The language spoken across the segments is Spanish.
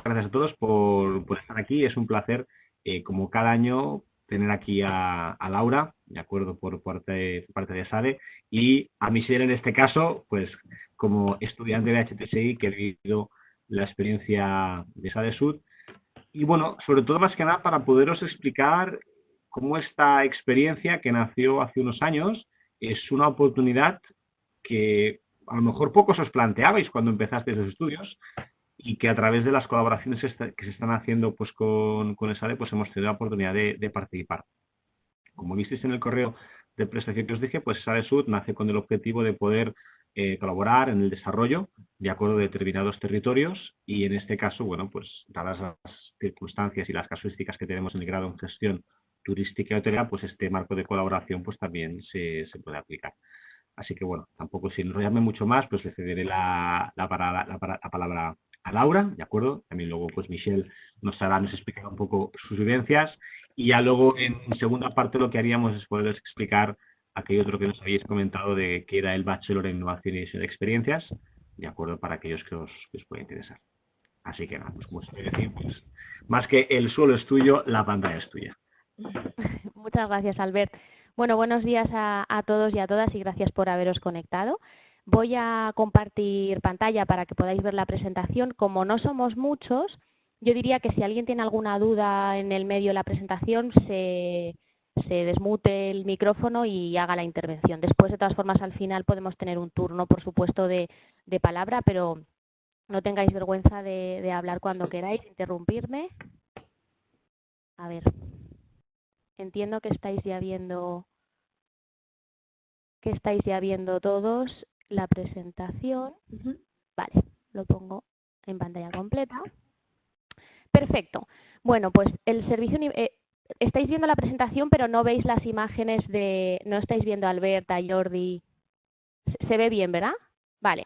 gracias a todos por estar aquí. Es un placer, como cada año, tener aquí a Laura, de acuerdo, por parte de SADE, y a Michelle en este caso, pues como estudiante de HTSI que he vivido la experiencia de SADE Sud. Y bueno, sobre todo más que nada para poderos explicar cómo esta experiencia que nació hace unos años es una oportunidad que a lo mejor pocos os planteabais cuando empezasteis los estudios y que a través de las colaboraciones que se están haciendo pues con ESADE pues hemos tenido la oportunidad de participar. Como visteis en el correo de prestación que os dije, pues ESADE Sud nace con el objetivo de poder colaborar en el desarrollo de acuerdo a determinados territorios y en este caso, bueno, pues dadas las circunstancias y las casuísticas que tenemos en el grado en gestión turística y hotelera, pues este marco de colaboración pues también se puede aplicar. Así que bueno, tampoco sin enrollarme mucho más, pues le cederé la palabra a Laura, ¿de acuerdo? También luego pues Michelle nos explicará un poco sus vivencias y ya luego en segunda parte lo que haríamos es poderles explicar aquello otro que nos habéis comentado de que era el Bachelor en Innovación y Diseño de Experiencias, ¿de acuerdo? Para aquellos que os pueda interesar. Así que nada, pues como se puede decir, pues más que el suelo es tuyo, la pantalla es tuya. Muchas gracias, Albert. Bueno, buenos días a todos y a todas y gracias por haberos conectado. Voy a compartir pantalla para que podáis ver la presentación. Como no somos muchos, yo diría que si alguien tiene alguna duda en el medio de la presentación, se desmute el micrófono y haga la intervención. Después, de todas formas, al final podemos tener un turno, por supuesto, de palabra, pero no tengáis vergüenza de hablar cuando queráis, interrumpirme. A ver. Entiendo que estáis ya viendo todos la presentación. Vale, lo pongo en pantalla completa. Perfecto. Bueno, pues el servicio estáis viendo la presentación, pero no veis las imágenes no estáis viendo a Alberta, a Jordi. Se ve bien, ¿verdad? Vale.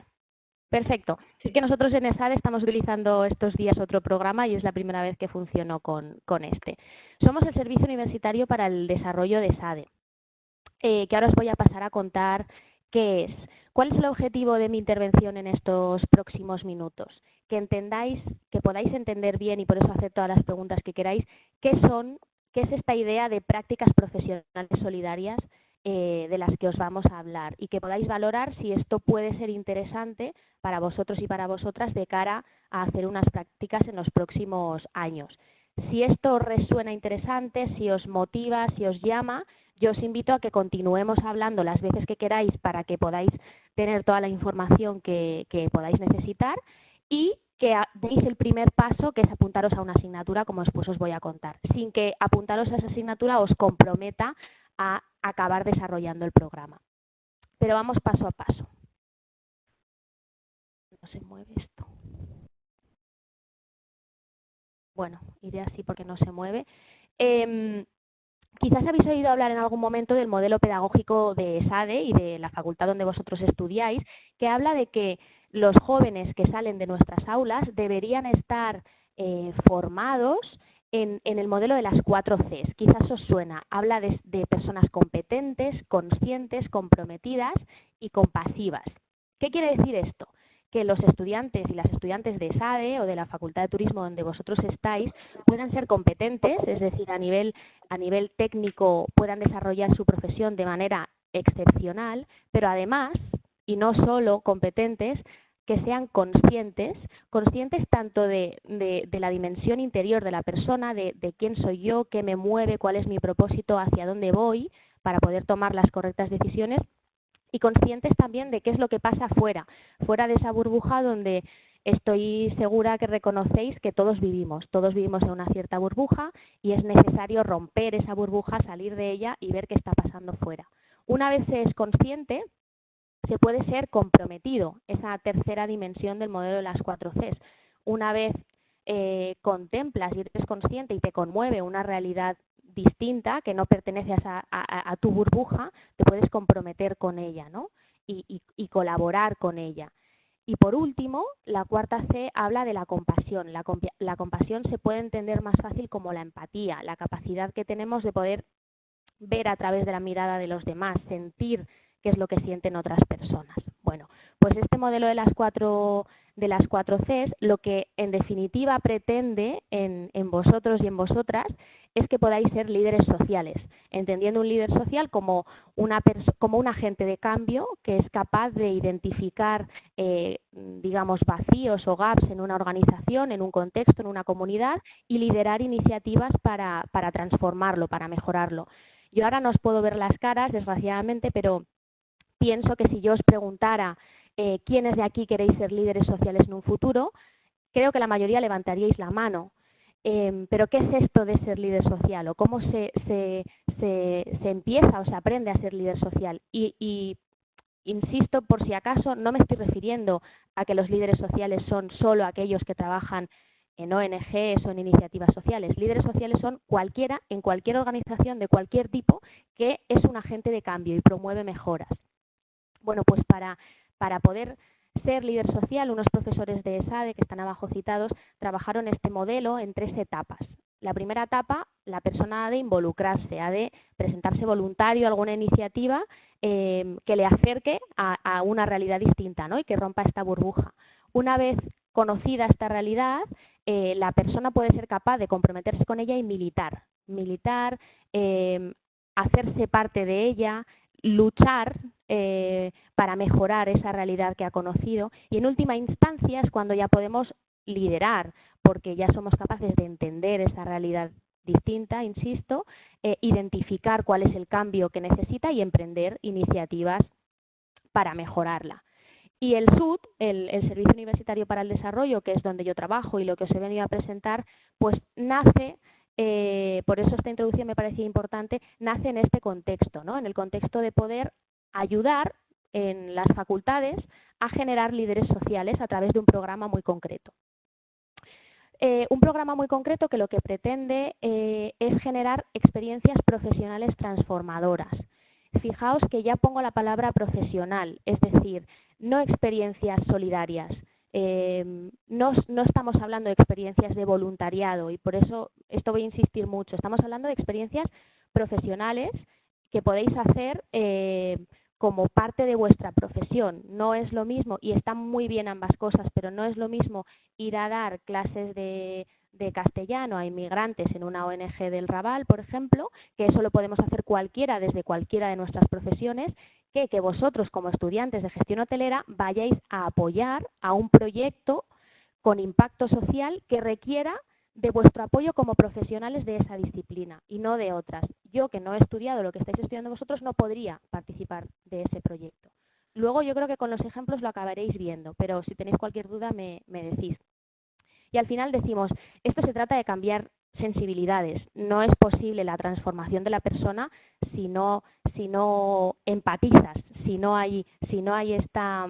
Perfecto. Sí que nosotros en ESADE estamos utilizando estos días otro programa y es la primera vez que funciono con este. Somos el Servicio Universitario para el Desarrollo de ESADE. Que ahora os voy a pasar a contar qué es. ¿Cuál es el objetivo de mi intervención en estos próximos minutos? Que entendáis, que podáis entender bien, y por eso hacer todas las preguntas que queráis, qué es esta idea de prácticas profesionales solidarias de las que os vamos a hablar y que podáis valorar si esto puede ser interesante para vosotros y para vosotras de cara a hacer unas prácticas en los próximos años. Si esto os resuena interesante, si os motiva, si os llama, yo os invito a que continuemos hablando las veces que queráis para que podáis tener toda la información que podáis necesitar y que deis el primer paso, que es apuntaros a una asignatura, como después os voy a contar, sin que apuntaros a esa asignatura os comprometa a acabar desarrollando el programa. Pero vamos paso a paso. No se mueve esto. Bueno, iré así porque no se mueve. Quizás habéis oído hablar en algún momento del modelo pedagógico de ESADE y de la facultad donde vosotros estudiáis, que habla de que los jóvenes que salen de nuestras aulas deberían estar formados en el modelo de las 4 Cs. Quizás os suena. Habla de personas competentes, conscientes, comprometidas y compasivas. ¿Qué quiere decir esto? Que los estudiantes y las estudiantes de ESADE o de la Facultad de Turismo donde vosotros estáis puedan ser competentes, es decir, a nivel técnico puedan desarrollar su profesión de manera excepcional, pero además, y no solo competentes, que sean conscientes tanto de la dimensión interior de la persona, de quién soy yo, qué me mueve, cuál es mi propósito, hacia dónde voy, para poder tomar las correctas decisiones, y conscientes también de qué es lo que pasa fuera de esa burbuja donde estoy segura que reconocéis que todos vivimos en una cierta burbuja y es necesario romper esa burbuja, salir de ella y ver qué está pasando fuera. Una vez se es consciente, se puede ser comprometido, esa tercera dimensión del modelo de las 4 Cs. Una vez contemplas y eres consciente y te conmueve una realidad distinta, que no pertenece a tu burbuja, te puedes comprometer con ella, ¿no? y colaborar con ella. Y por último, la 4 C habla de la compasión. La compasión se puede entender más fácil como la empatía, la capacidad que tenemos de poder ver a través de la mirada de los demás, sentir qué es lo que sienten otras personas. Bueno, pues este modelo de las 4 de las 4 Cs, lo que en definitiva pretende en vosotros y en vosotras es que podáis ser líderes sociales, entendiendo un líder social como un agente de cambio que es capaz de identificar, digamos, vacíos o gaps en una organización, en un contexto, en una comunidad, y liderar iniciativas para transformarlo, para mejorarlo. Yo ahora no os puedo ver las caras, desgraciadamente, pero pienso que si yo os preguntara quiénes de aquí queréis ser líderes sociales en un futuro, creo que la mayoría levantaríais la mano. Pero ¿qué es esto de ser líder social? ¿O cómo se empieza o se aprende a ser líder social? Y insisto, por si acaso, no me estoy refiriendo a que los líderes sociales son solo aquellos que trabajan en ONGs o en iniciativas sociales. Líderes sociales son cualquiera, en cualquier organización de cualquier tipo, que es un agente de cambio y promueve mejoras. Bueno, pues para poder ser líder social, unos profesores de ESADE, que están abajo citados, trabajaron este modelo en 3 etapas. La primera etapa, la persona ha de involucrarse, ha de presentarse voluntario a alguna iniciativa que le acerque a una realidad distinta, ¿no? Y que rompa esta burbuja. Una vez conocida esta realidad, la persona puede ser capaz de comprometerse con ella y militar, hacerse parte de ella, luchar para mejorar esa realidad que ha conocido, y en última instancia es cuando ya podemos liderar, porque ya somos capaces de entender esa realidad distinta, insisto, identificar cuál es el cambio que necesita y emprender iniciativas para mejorarla. Y el SUD, el Servicio Universitario para el Desarrollo, que es donde yo trabajo y lo que os he venido a presentar, pues nace, por eso esta introducción me parecía importante, nace en este contexto, ¿no? En el contexto de poder ayudar en las facultades a generar líderes sociales a través de un programa muy concreto. Un programa muy concreto que lo que pretende es generar experiencias profesionales transformadoras. Fijaos que ya pongo la palabra profesional, es decir, no experiencias solidarias. No estamos hablando de experiencias de voluntariado, y por eso esto voy a insistir mucho. Estamos hablando de experiencias profesionales que podéis hacer como parte de vuestra profesión. No es lo mismo, y están muy bien ambas cosas, pero no es lo mismo ir a dar clases de castellano a inmigrantes en una ONG del Raval, por ejemplo, que eso lo podemos hacer cualquiera desde cualquiera de nuestras profesiones, que vosotros como estudiantes de gestión hotelera vayáis a apoyar a un proyecto con impacto social que requiera de vuestro apoyo como profesionales de esa disciplina y no de otras. Yo, que no he estudiado lo que estáis estudiando vosotros, no podría participar de ese proyecto. Luego yo creo que con los ejemplos lo acabaréis viendo, pero si tenéis cualquier duda me decís. Y al final decimos, esto se trata de cambiar sensibilidades. No es posible la transformación de la persona si no empatizas, si no hay esta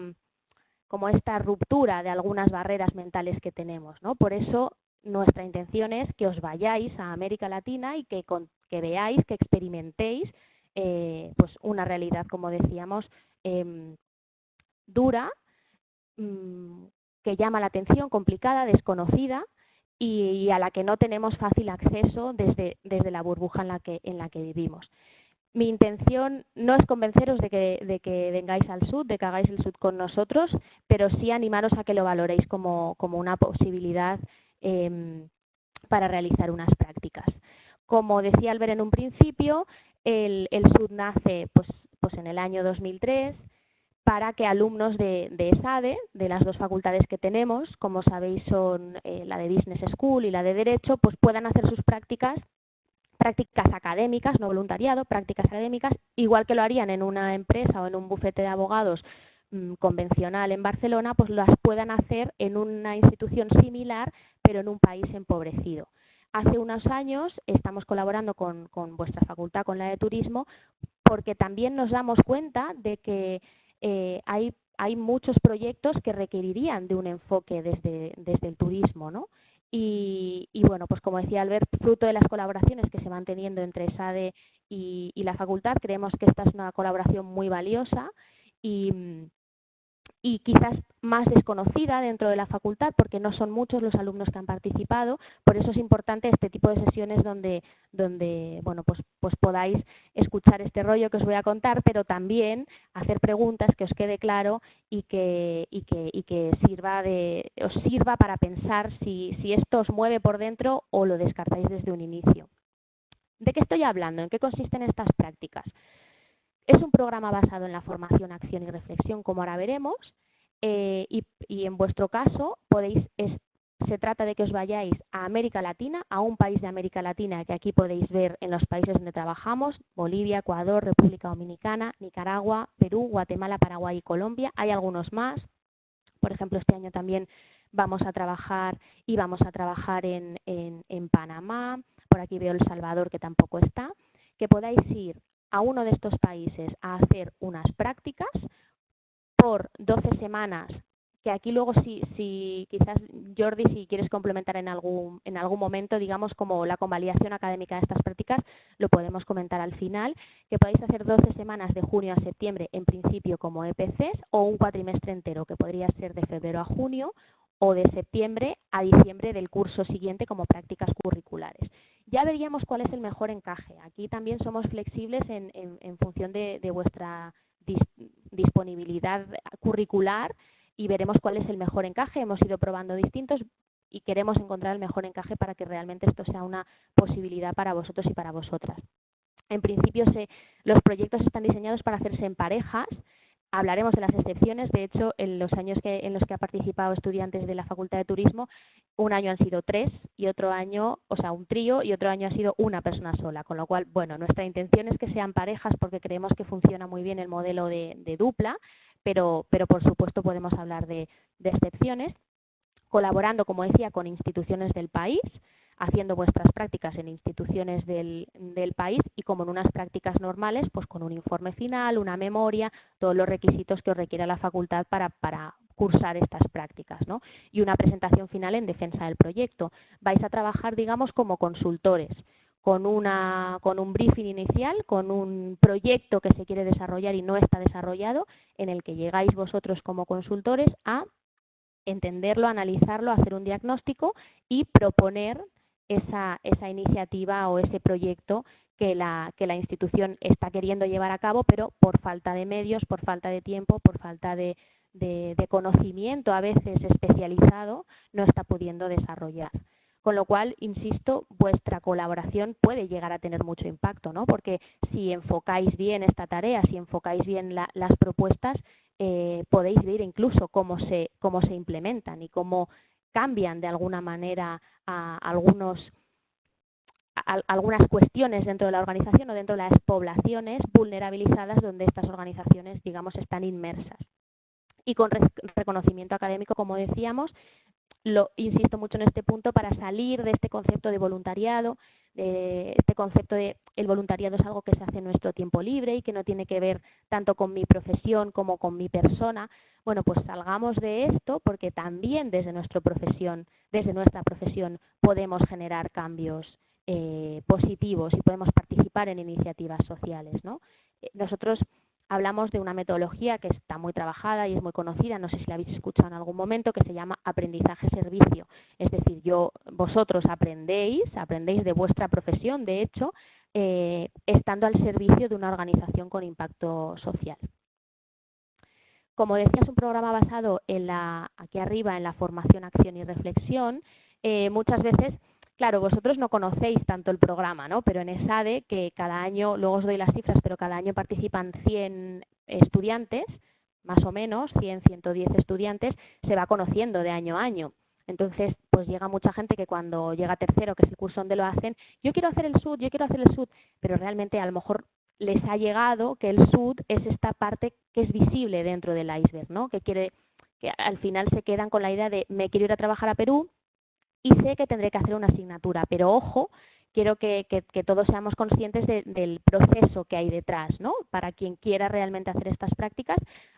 ruptura de algunas barreras mentales que tenemos, ¿no? Por eso nuestra intención es que os vayáis a América Latina y que veáis, que experimentéis pues una realidad, como decíamos, dura, que llama la atención, complicada, desconocida y a la que no tenemos fácil acceso desde la burbuja en la que vivimos. Mi intención no es convenceros de que vengáis al SUD, de que hagáis el SUD con nosotros, pero sí animaros a que lo valoréis como una posibilidad para realizar unas prácticas. Como decía Albert en un principio, el SUD nace pues en el año 2003 para que alumnos de ESADE, de las 2 facultades que tenemos, como sabéis son la de Business School y la de Derecho, pues puedan hacer sus prácticas académicas, no voluntariado, prácticas académicas, igual que lo harían en una empresa o en un bufete de abogados convencional en Barcelona, pues las puedan hacer en una institución similar, pero en un país empobrecido. Hace unos años estamos colaborando con vuestra facultad, con la de Turismo, porque también nos damos cuenta de que hay muchos proyectos que requerirían de un enfoque desde el turismo, ¿no? Y bueno, pues como decía Albert, fruto de las colaboraciones que se van teniendo entre ESADE y la facultad, creemos que esta es una colaboración muy valiosa y y quizás más desconocida dentro de la facultad porque no son muchos los alumnos que han participado. Por eso es importante este tipo de sesiones donde bueno, pues podáis escuchar este rollo que os voy a contar, pero también hacer preguntas, que os quede claro y que os sirva para pensar si esto os mueve por dentro o lo descartáis desde un inicio. ¿De qué estoy hablando? ¿En qué consisten estas prácticas? Es un programa basado en la formación, acción y reflexión, como ahora veremos, y en vuestro caso se trata de que os vayáis a América Latina, a un país de América Latina que aquí podéis ver en los países donde trabajamos: Bolivia, Ecuador, República Dominicana, Nicaragua, Perú, Guatemala, Paraguay y Colombia. Hay algunos más. Por ejemplo, este año también vamos a trabajar en Panamá. Por aquí veo El Salvador, que tampoco está. Que podáis ir a uno de estos países a hacer unas prácticas por 12 semanas, que aquí luego si quizás, Jordi, si quieres complementar en algún momento, digamos, como la convalidación académica de estas prácticas, lo podemos comentar al final, que podáis hacer 12 semanas de junio a septiembre, en principio como EPCs, o un cuatrimestre entero, que podría ser de febrero a junio, o de septiembre a diciembre del curso siguiente como prácticas curriculares. Ya veríamos cuál es el mejor encaje. Aquí también somos flexibles en función de vuestra disponibilidad curricular y veremos cuál es el mejor encaje. Hemos ido probando distintos y queremos encontrar el mejor encaje para que realmente esto sea una posibilidad para vosotros y para vosotras. En principio, los proyectos están diseñados para hacerse en parejas. Hablaremos de las excepciones. De hecho, en los años en los que ha participado estudiantes de la Facultad de Turismo, un año han sido 3 y otro año, o sea, un trío, y otro año ha sido una persona sola. Con lo cual, bueno, nuestra intención es que sean parejas porque creemos que funciona muy bien el modelo de dupla, pero por supuesto podemos hablar de excepciones, colaborando, como decía, con instituciones del país, haciendo vuestras prácticas en instituciones del país y, como en unas prácticas normales, pues con un informe final, una memoria, todos los requisitos que os requiere la facultad para cursar estas prácticas, ¿no? Y una presentación final en defensa del proyecto. Vais a trabajar, digamos, como consultores, con un briefing inicial, con un proyecto que se quiere desarrollar y no está desarrollado, en el que llegáis vosotros como consultores a entenderlo, analizarlo, hacer un diagnóstico y proponer esa iniciativa o ese proyecto que la institución está queriendo llevar a cabo, pero por falta de medios, por falta de tiempo, por falta de conocimiento a veces especializado, no está pudiendo desarrollar. Con lo cual, insisto, vuestra colaboración puede llegar a tener mucho impacto, ¿no? Porque si enfocáis bien esta tarea, si enfocáis bien las propuestas, podéis ver incluso cómo se implementan y cómo cambian de alguna manera algunas cuestiones dentro de la organización o dentro de las poblaciones vulnerabilizadas donde estas organizaciones, digamos, están inmersas. Y con reconocimiento académico, como decíamos, insisto mucho en este punto, para salir de este concepto de voluntariado, este concepto de el voluntariado es algo que se hace en nuestro tiempo libre y que no tiene que ver tanto con mi profesión como con mi persona. Bueno, pues salgamos de esto, porque también desde nuestra profesión podemos generar cambios positivos y podemos participar en iniciativas sociales, ¿no? Nosotros hablamos de una metodología que está muy trabajada y es muy conocida, no sé si la habéis escuchado en algún momento, que se llama aprendizaje-servicio. Es decir, vosotros aprendéis de vuestra profesión, de hecho, estando al servicio de una organización con impacto social. Como decía, es un programa basado aquí arriba en la formación, acción y reflexión. Muchas veces, claro, vosotros no conocéis tanto el programa, ¿no? Pero en ESADE, que cada año, luego os doy las cifras, pero cada año participan 100 estudiantes, más o menos, 100, 110 estudiantes, se va conociendo de año a año. Entonces, pues llega mucha gente que cuando llega tercero, que es el curso donde lo hacen, yo quiero hacer el SUD, pero realmente a lo mejor les ha llegado que el SUD es esta parte que es visible dentro del iceberg, ¿no? Que al final se quedan con la idea de me quiero ir a trabajar a Perú y sé que tendré que hacer una asignatura, pero ojo, quiero que todos seamos conscientes del proceso que hay detrás, ¿no? Para quien quiera realmente hacer estas prácticas,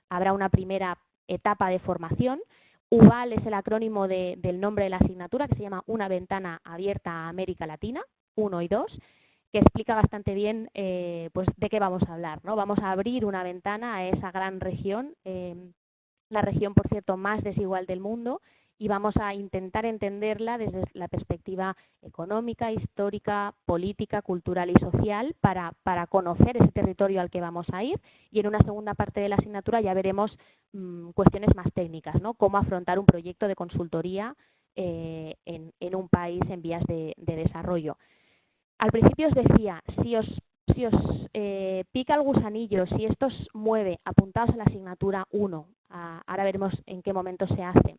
habrá una primera etapa de formación. UVAL es el acrónimo del nombre de la asignatura, que se llama Una ventana abierta a América Latina, 1 y 2, que explica bastante bien pues de qué vamos a hablar, ¿no? Vamos a abrir una ventana a esa gran región la región, por cierto, más desigual del mundo, y vamos a intentar entenderla desde la perspectiva económica, histórica, política, cultural y social para conocer ese territorio al que vamos a ir. Y en una segunda parte de la asignatura ya veremos cuestiones más técnicas, ¿no? Cómo afrontar un proyecto de consultoría en un país en vías de desarrollo. Al principio os decía, si os pica el gusanillo, si esto os mueve, apuntaos a la asignatura 1. Ahora veremos en qué momento se hace,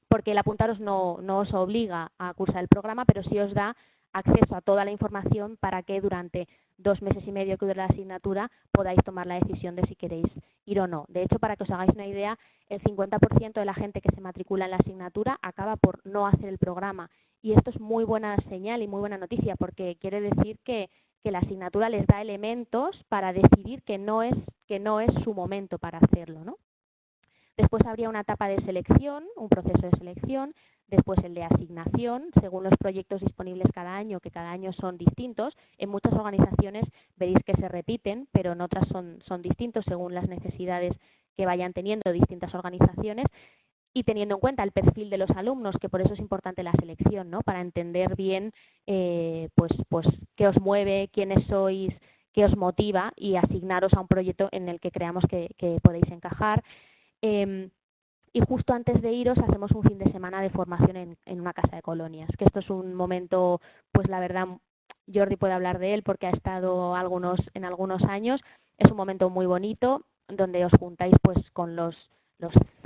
porque el apuntaros no os obliga a cursar el programa, pero sí os da acceso a toda la información para que durante 2 meses y medio que dure la asignatura podáis tomar la decisión de si queréis ir o no. De hecho, para que os hagáis una idea, el 50% de la gente que se matricula en la asignatura acaba por no hacer el programa. Y esto es muy buena señal y muy buena noticia, porque quiere decir que la asignatura les da elementos para decidir que no es su momento para hacerlo, ¿no? Después habría una etapa de selección, un proceso de selección, después el de asignación, según los proyectos disponibles cada año, que cada año son distintos. En muchas organizaciones veréis que se repiten, pero en otras son distintos según las necesidades que vayan teniendo distintas organizaciones, y teniendo en cuenta el perfil de los alumnos, que por eso es importante la selección, ¿no? Para entender bien pues qué os mueve, quiénes sois, qué os motiva, y asignaros a un proyecto en el que creamos que podéis encajar. Y justo antes de iros hacemos un fin de semana de formación en una casa de colonias, que esto es un momento, pues la verdad, Jordi puede hablar de él porque ha estado en algunos años. Es un momento muy bonito donde os juntáis pues con los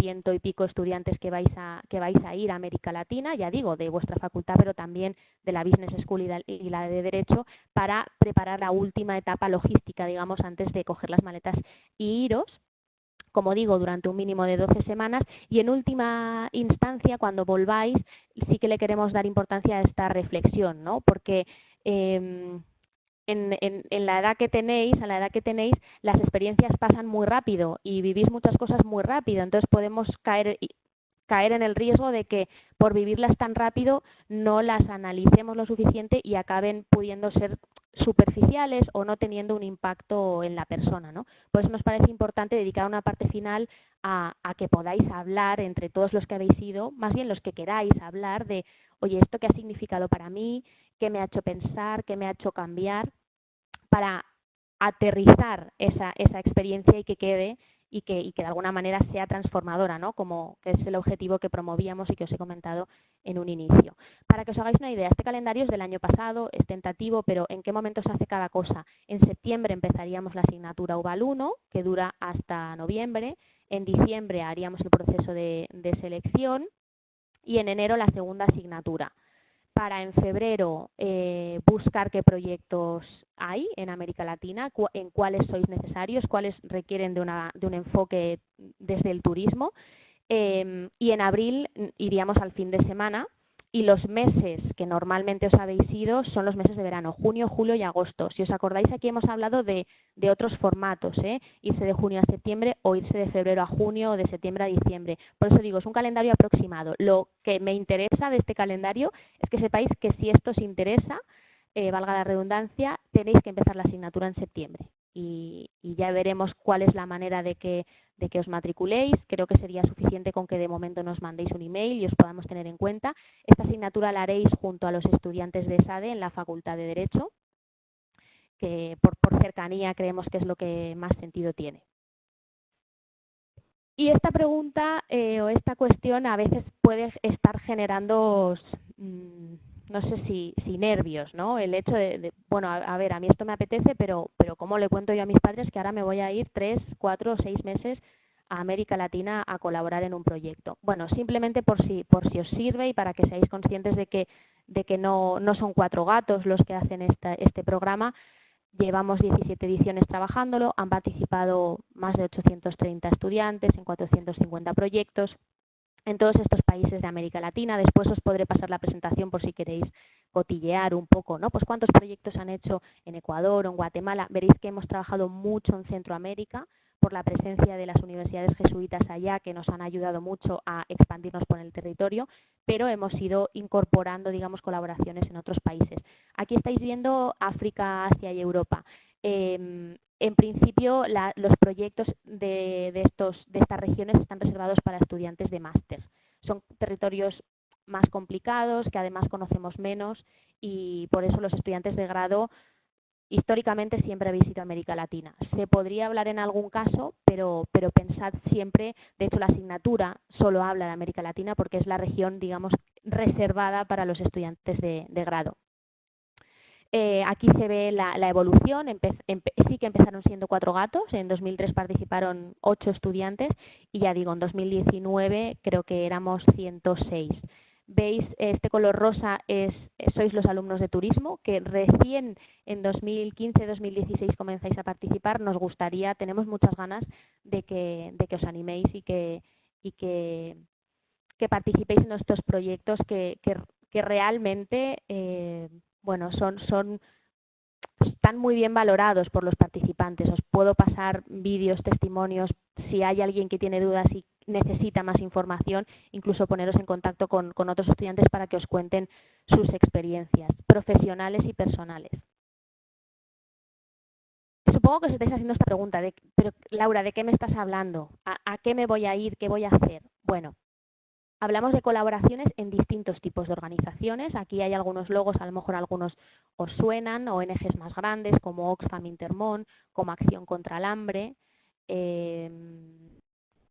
100 y pico estudiantes que vais a ir a América Latina, ya digo, de vuestra facultad, pero también de la Business School y la de Derecho, para preparar la última etapa logística, digamos, antes de coger las maletas y iros. Como digo, durante un mínimo de 12 semanas, y en última instancia, cuando volváis, sí que le queremos dar importancia a esta reflexión, ¿no? Porque en la edad que tenéis, las experiencias pasan muy rápido y vivís muchas cosas muy rápido, entonces podemos caer en el riesgo de que por vivirlas tan rápido no las analicemos lo suficiente y acaben pudiendo ser superficiales o no teniendo un impacto en la persona, ¿no? Por eso nos parece importante dedicar una parte final a que podáis hablar entre todos los que habéis ido, más bien los que queráis hablar de, oye, ¿esto qué ha significado para mí? ¿Qué me ha hecho pensar? ¿Qué me ha hecho cambiar? Para aterrizar esa experiencia y que quede y que de alguna manera sea transformadora, ¿no? Como que es el objetivo que promovíamos y que os he comentado en un inicio. Para que os hagáis una idea, este calendario es del año pasado, es tentativo, pero ¿en qué momento se hace cada cosa? En septiembre empezaríamos la asignatura UVAL 1, que dura hasta noviembre. En diciembre haríamos el proceso de selección y en enero la segunda asignatura. Para en febrero buscar qué proyectos hay en América Latina, en cuáles sois necesarios, cuáles requieren de un enfoque desde el turismo, y en abril iríamos al fin de semana, y los meses que normalmente os habéis ido son los meses de verano, junio, julio y agosto. Si os acordáis, aquí hemos hablado de otros formatos, irse de junio a septiembre o irse de febrero a junio o de septiembre a diciembre. Por eso digo, es un calendario aproximado. Lo que me interesa de este calendario es que sepáis que si esto os interesa, valga la redundancia, tenéis que empezar la asignatura en septiembre. Y ya veremos cuál es la manera de que os matriculéis. Creo que sería suficiente con que de momento nos mandéis un email y os podamos tener en cuenta. Esta asignatura la haréis junto a los estudiantes de SADE en la Facultad de Derecho, que por cercanía creemos que es lo que más sentido tiene. Y esta pregunta o esta cuestión a veces puede estar generando, no sé si nervios, ¿no? El hecho bueno, a ver, a mí esto me apetece, pero ¿cómo le cuento yo a mis padres que ahora me voy a ir 3, 4 o 6 meses a América Latina a colaborar en un proyecto? Bueno, simplemente por si os sirve y para que seáis conscientes de que no son 4 gatos los que hacen este programa. Llevamos 17 ediciones trabajándolo, han participado más de 830 estudiantes en 450 proyectos en todos estos países de América Latina. Después os podré pasar la presentación por si queréis cotillear un poco, ¿no? Pues cuántos proyectos han hecho en Ecuador o en Guatemala. Veréis que hemos trabajado mucho en Centroamérica por la presencia de las universidades jesuitas allá, que nos han ayudado mucho a expandirnos por el territorio, pero hemos ido incorporando, digamos, colaboraciones en otros países. Aquí estáis viendo África, Asia y Europa. en principio, los proyectos de estas regiones están reservados para estudiantes de máster. Son territorios más complicados, que además conocemos menos, y por eso los estudiantes de grado históricamente siempre habéis ido a América Latina. Se podría hablar en algún caso, pero pensad siempre, de hecho la asignatura solo habla de América Latina porque es la región, digamos, reservada para los estudiantes de grado. Aquí se ve la evolución, sí que empezaron siendo 4 gatos, en 2003 participaron 8 estudiantes y ya digo, en 2019 creo que éramos 106. Veis, este color rosa sois los alumnos de turismo, que recién en 2015-2016 comenzáis a participar. Nos gustaría, tenemos muchas ganas de que os animéis y que participéis en estos proyectos que realmente bueno, están muy bien valorados por los participantes. Os puedo pasar vídeos, testimonios, si hay alguien que tiene dudas y necesita más información, incluso poneros en contacto con otros estudiantes para que os cuenten sus experiencias profesionales y personales. Supongo que os estáis haciendo esta pregunta, pero Laura, ¿de qué me estás hablando? ¿A qué me voy a ir? ¿Qué voy a hacer? Bueno, hablamos de colaboraciones en distintos tipos de organizaciones. Aquí hay algunos logos, a lo mejor algunos os suenan, ONGs más grandes como Oxfam Intermón, como Acción contra el Hambre.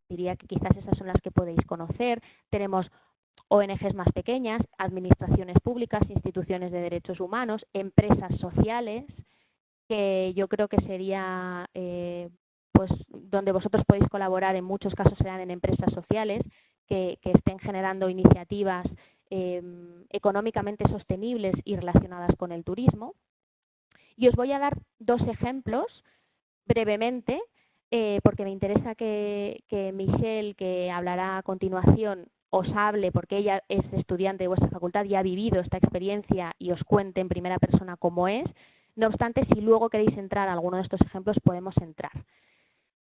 Diría que quizás esas son las que podéis conocer. Tenemos ONGs más pequeñas, administraciones públicas, instituciones de derechos humanos, empresas sociales, que yo creo que sería pues donde vosotros podéis colaborar, en muchos casos serán en empresas sociales que estén generando iniciativas económicamente sostenibles y relacionadas con el turismo. Y os voy a dar 2 ejemplos brevemente, porque me interesa que Michelle, que hablará a continuación, os hable, porque ella es estudiante de vuestra facultad y ha vivido esta experiencia y os cuente en primera persona cómo es. No obstante, si luego queréis entrar a alguno de estos ejemplos, podemos entrar.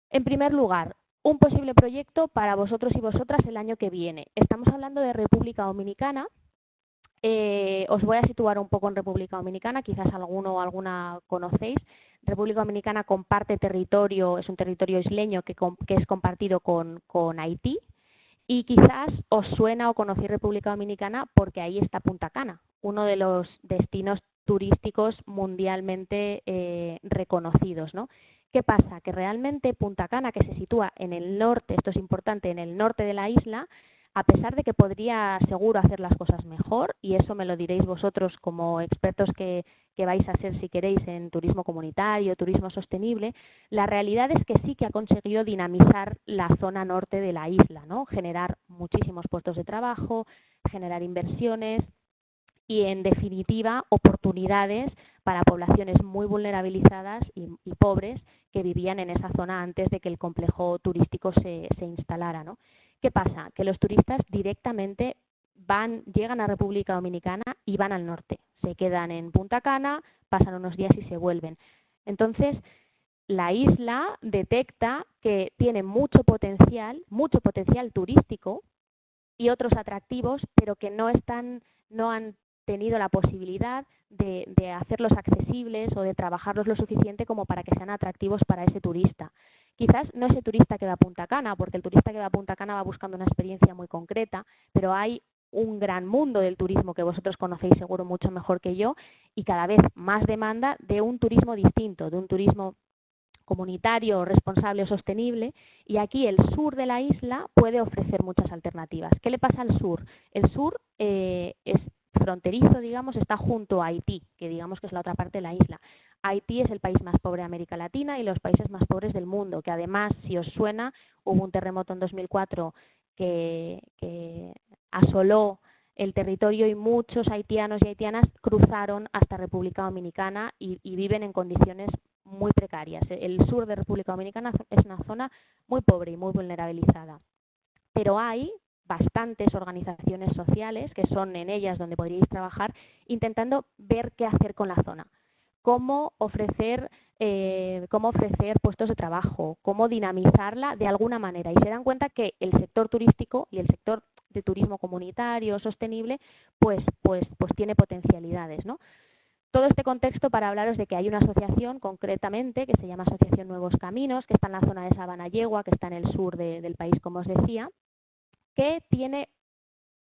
En primer lugar, un posible proyecto para vosotros y vosotras el año que viene. Estamos hablando de República Dominicana. Os voy a situar un poco en República Dominicana, quizás alguno o alguna conocéis. República Dominicana comparte territorio, es un territorio isleño que es compartido con Haití, y quizás os suena o conocéis República Dominicana porque ahí está Punta Cana, uno de los destinos turísticos mundialmente reconocidos, ¿no? ¿Qué pasa? Que realmente Punta Cana, que se sitúa en el norte, esto es importante, en el norte de la isla, a pesar de que podría seguro hacer las cosas mejor, y eso me lo diréis vosotros como expertos que vais a ser, si queréis, en turismo comunitario, turismo sostenible, la realidad es que sí que ha conseguido dinamizar la zona norte de la isla, ¿no? Generar muchísimos puestos de trabajo, generar inversiones y, en definitiva, oportunidades para poblaciones muy vulnerabilizadas y pobres que vivían en esa zona antes de que el complejo turístico se instalara, ¿no? ¿Qué pasa? Que los turistas directamente llegan a República Dominicana y van al norte. Se quedan en Punta Cana, pasan unos días y se vuelven. Entonces, la isla detecta que tiene mucho potencial turístico y otros atractivos, pero que no han tenido la posibilidad de hacerlos accesibles o de trabajarlos lo suficiente como para que sean atractivos para ese turista. Quizás no ese turista que va a Punta Cana, porque el turista que va a Punta Cana va buscando una experiencia muy concreta, pero hay un gran mundo del turismo que vosotros conocéis seguro mucho mejor que yo, y cada vez más demanda de un turismo distinto, de un turismo comunitario, responsable o sostenible, y aquí el sur de la isla puede ofrecer muchas alternativas. ¿Qué le pasa al sur? El sur es fronterizo, digamos, está junto a Haití, que digamos que es la otra parte de la isla. Haití es el país más pobre de América Latina y los países más pobres del mundo, que además, si os suena, hubo un terremoto en 2004 que asoló el territorio y muchos haitianos y haitianas cruzaron hasta República Dominicana y viven en condiciones muy precarias. El sur de República Dominicana es una zona muy pobre y muy vulnerabilizada, pero hay bastantes organizaciones sociales, que son en ellas donde podríais trabajar, intentando ver qué hacer con la zona, cómo ofrecer puestos de trabajo, cómo dinamizarla de alguna manera. Y se dan cuenta que el sector turístico y el sector de turismo comunitario, sostenible, pues tiene potencialidades, ¿no? todo este contexto para hablaros de que hay una asociación concretamente que se llama Asociación Nuevos Caminos, que está en la zona de Sabanayegua, que está en el sur del país, como os decía, que tiene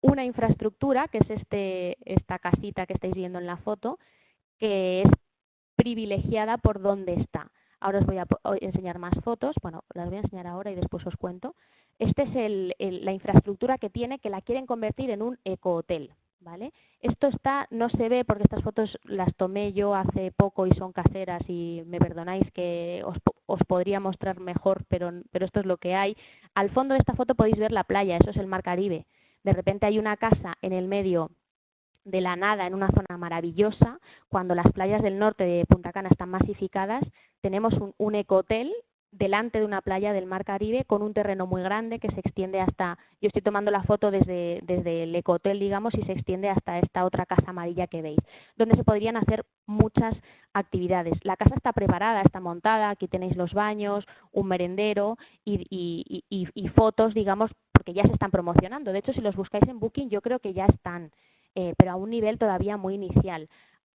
una infraestructura, que es esta casita que estáis viendo en la foto, que es privilegiada por dónde está. Ahora os voy a enseñar más fotos, bueno, las voy a enseñar ahora y después os cuento. Esta es la infraestructura que tiene, que la quieren convertir en un ecohotel, ¿vale? Esto no se ve porque estas fotos las tomé yo hace poco y son caseras y me perdonáis que os podría mostrar mejor, pero esto es lo que hay. Al fondo de esta foto podéis ver la playa, eso es el Mar Caribe. De repente hay una casa en el medio de la nada, en una zona maravillosa. Cuando las playas del norte de Punta Cana están masificadas, tenemos un ecohotel delante de una playa del Mar Caribe con un terreno muy grande que se extiende hasta, yo estoy tomando la foto desde el ecohotel, digamos, y se extiende hasta esta otra casa amarilla que veis, donde se podrían hacer muchas actividades. La casa está preparada, está montada, aquí tenéis los baños, un merendero y fotos, digamos, porque ya se están promocionando. De hecho, si los buscáis en Booking, yo creo que ya están, pero a un nivel todavía muy inicial.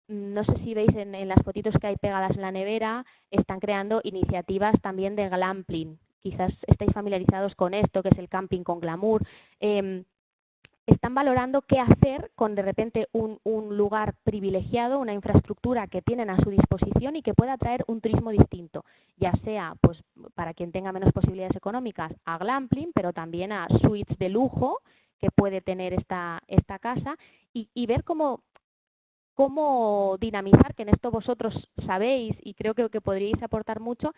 No sé si veis en las fotitos que hay pegadas en la nevera, están creando iniciativas también de glamping. Quizás estáis familiarizados con esto, que es el camping con glamour. Están valorando qué hacer con de repente un lugar privilegiado, una infraestructura que tienen a su disposición y que pueda atraer un turismo distinto, ya sea pues para quien tenga menos posibilidades económicas a glamping, pero también a suites de lujo que puede tener esta casa y ver cómo dinamizar, que en esto vosotros sabéis y creo que podríais aportar mucho,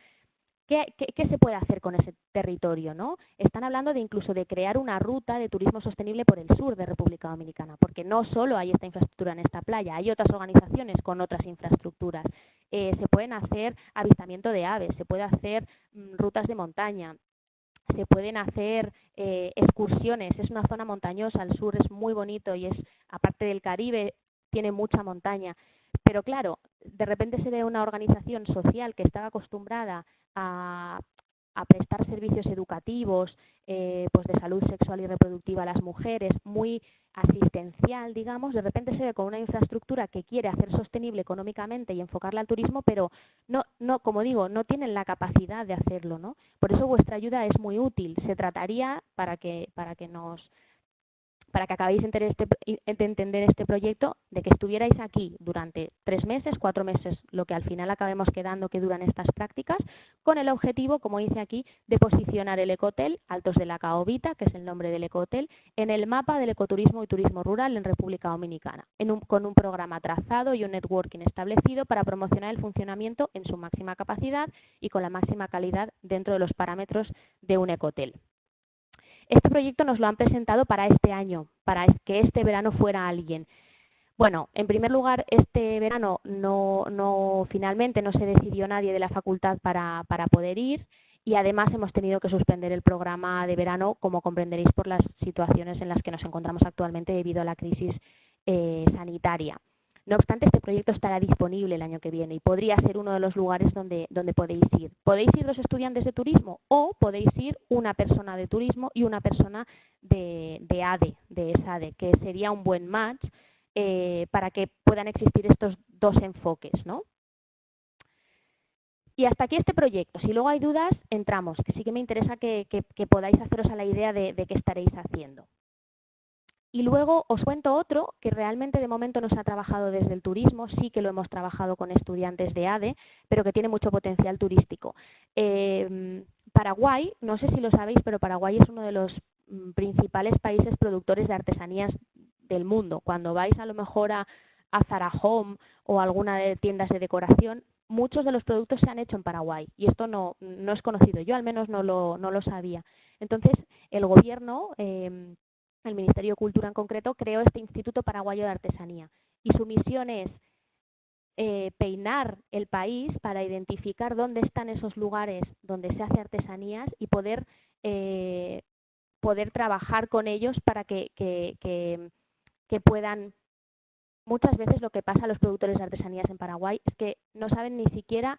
¿qué se puede hacer con ese territorio, ¿no? Están hablando de incluso de crear una ruta de turismo sostenible por el sur de República Dominicana, porque no solo hay esta infraestructura en esta playa, hay otras organizaciones con otras infraestructuras. Se pueden hacer avistamiento de aves, se puede hacer rutas de montaña, se pueden hacer excursiones. Es una zona montañosa, el sur es muy bonito y es, aparte del Caribe, tiene mucha montaña. Pero claro, de repente se ve una organización social que estaba acostumbrada a prestar servicios educativos, pues de salud sexual y reproductiva a las mujeres, muy asistencial, digamos, de repente se ve con una infraestructura que quiere hacer sostenible económicamente y enfocarla al turismo, pero no, como digo, no tienen la capacidad de hacerlo, ¿no? Por eso vuestra ayuda es muy útil. Se trataría, para que acabéis de entender este proyecto, de que estuvierais aquí durante 3 meses, 4 meses, lo que al final acabemos quedando que duran estas prácticas, con el objetivo, como dice aquí, de posicionar el ecohotel Altos de la Caobita, que es el nombre del ecohotel, en el mapa del ecoturismo y turismo rural en República Dominicana, con un programa trazado y un networking establecido para promocionar el funcionamiento en su máxima capacidad y con la máxima calidad dentro de los parámetros de un ecohotel. Este proyecto nos lo han presentado para este año, para que este verano fuera alguien. Bueno, en primer lugar, este verano finalmente no se decidió nadie de la facultad para poder ir y además hemos tenido que suspender el programa de verano, como comprenderéis por las situaciones en las que nos encontramos actualmente debido a la crisis sanitaria. No obstante, este proyecto estará disponible el año que viene y podría ser uno de los lugares donde podéis ir. Podéis ir los estudiantes de turismo o podéis ir una persona de turismo y una persona de ADE, de ESADE, que sería un buen match para que puedan existir estos dos enfoques, ¿no? Y hasta aquí este proyecto. Si luego hay dudas, entramos, que sí que me interesa que podáis haceros a la idea de qué estaréis haciendo. Y luego os cuento otro que realmente de momento no se ha trabajado desde el turismo, sí que lo hemos trabajado con estudiantes de ADE, pero que tiene mucho potencial turístico. Paraguay, no sé si lo sabéis, pero Paraguay es uno de los principales países productores de artesanías del mundo. Cuando vais a lo mejor a Zara Home o a alguna de tiendas de decoración, muchos de los productos se han hecho en Paraguay y esto no es conocido, yo al menos no lo sabía. Entonces, el gobierno, el Ministerio de Cultura en concreto, creó este Instituto Paraguayo de Artesanía y su misión es peinar el país para identificar dónde están esos lugares donde se hace artesanías y poder trabajar con ellos para que puedan. Muchas veces lo que pasa a los productores de artesanías en Paraguay es que no saben ni siquiera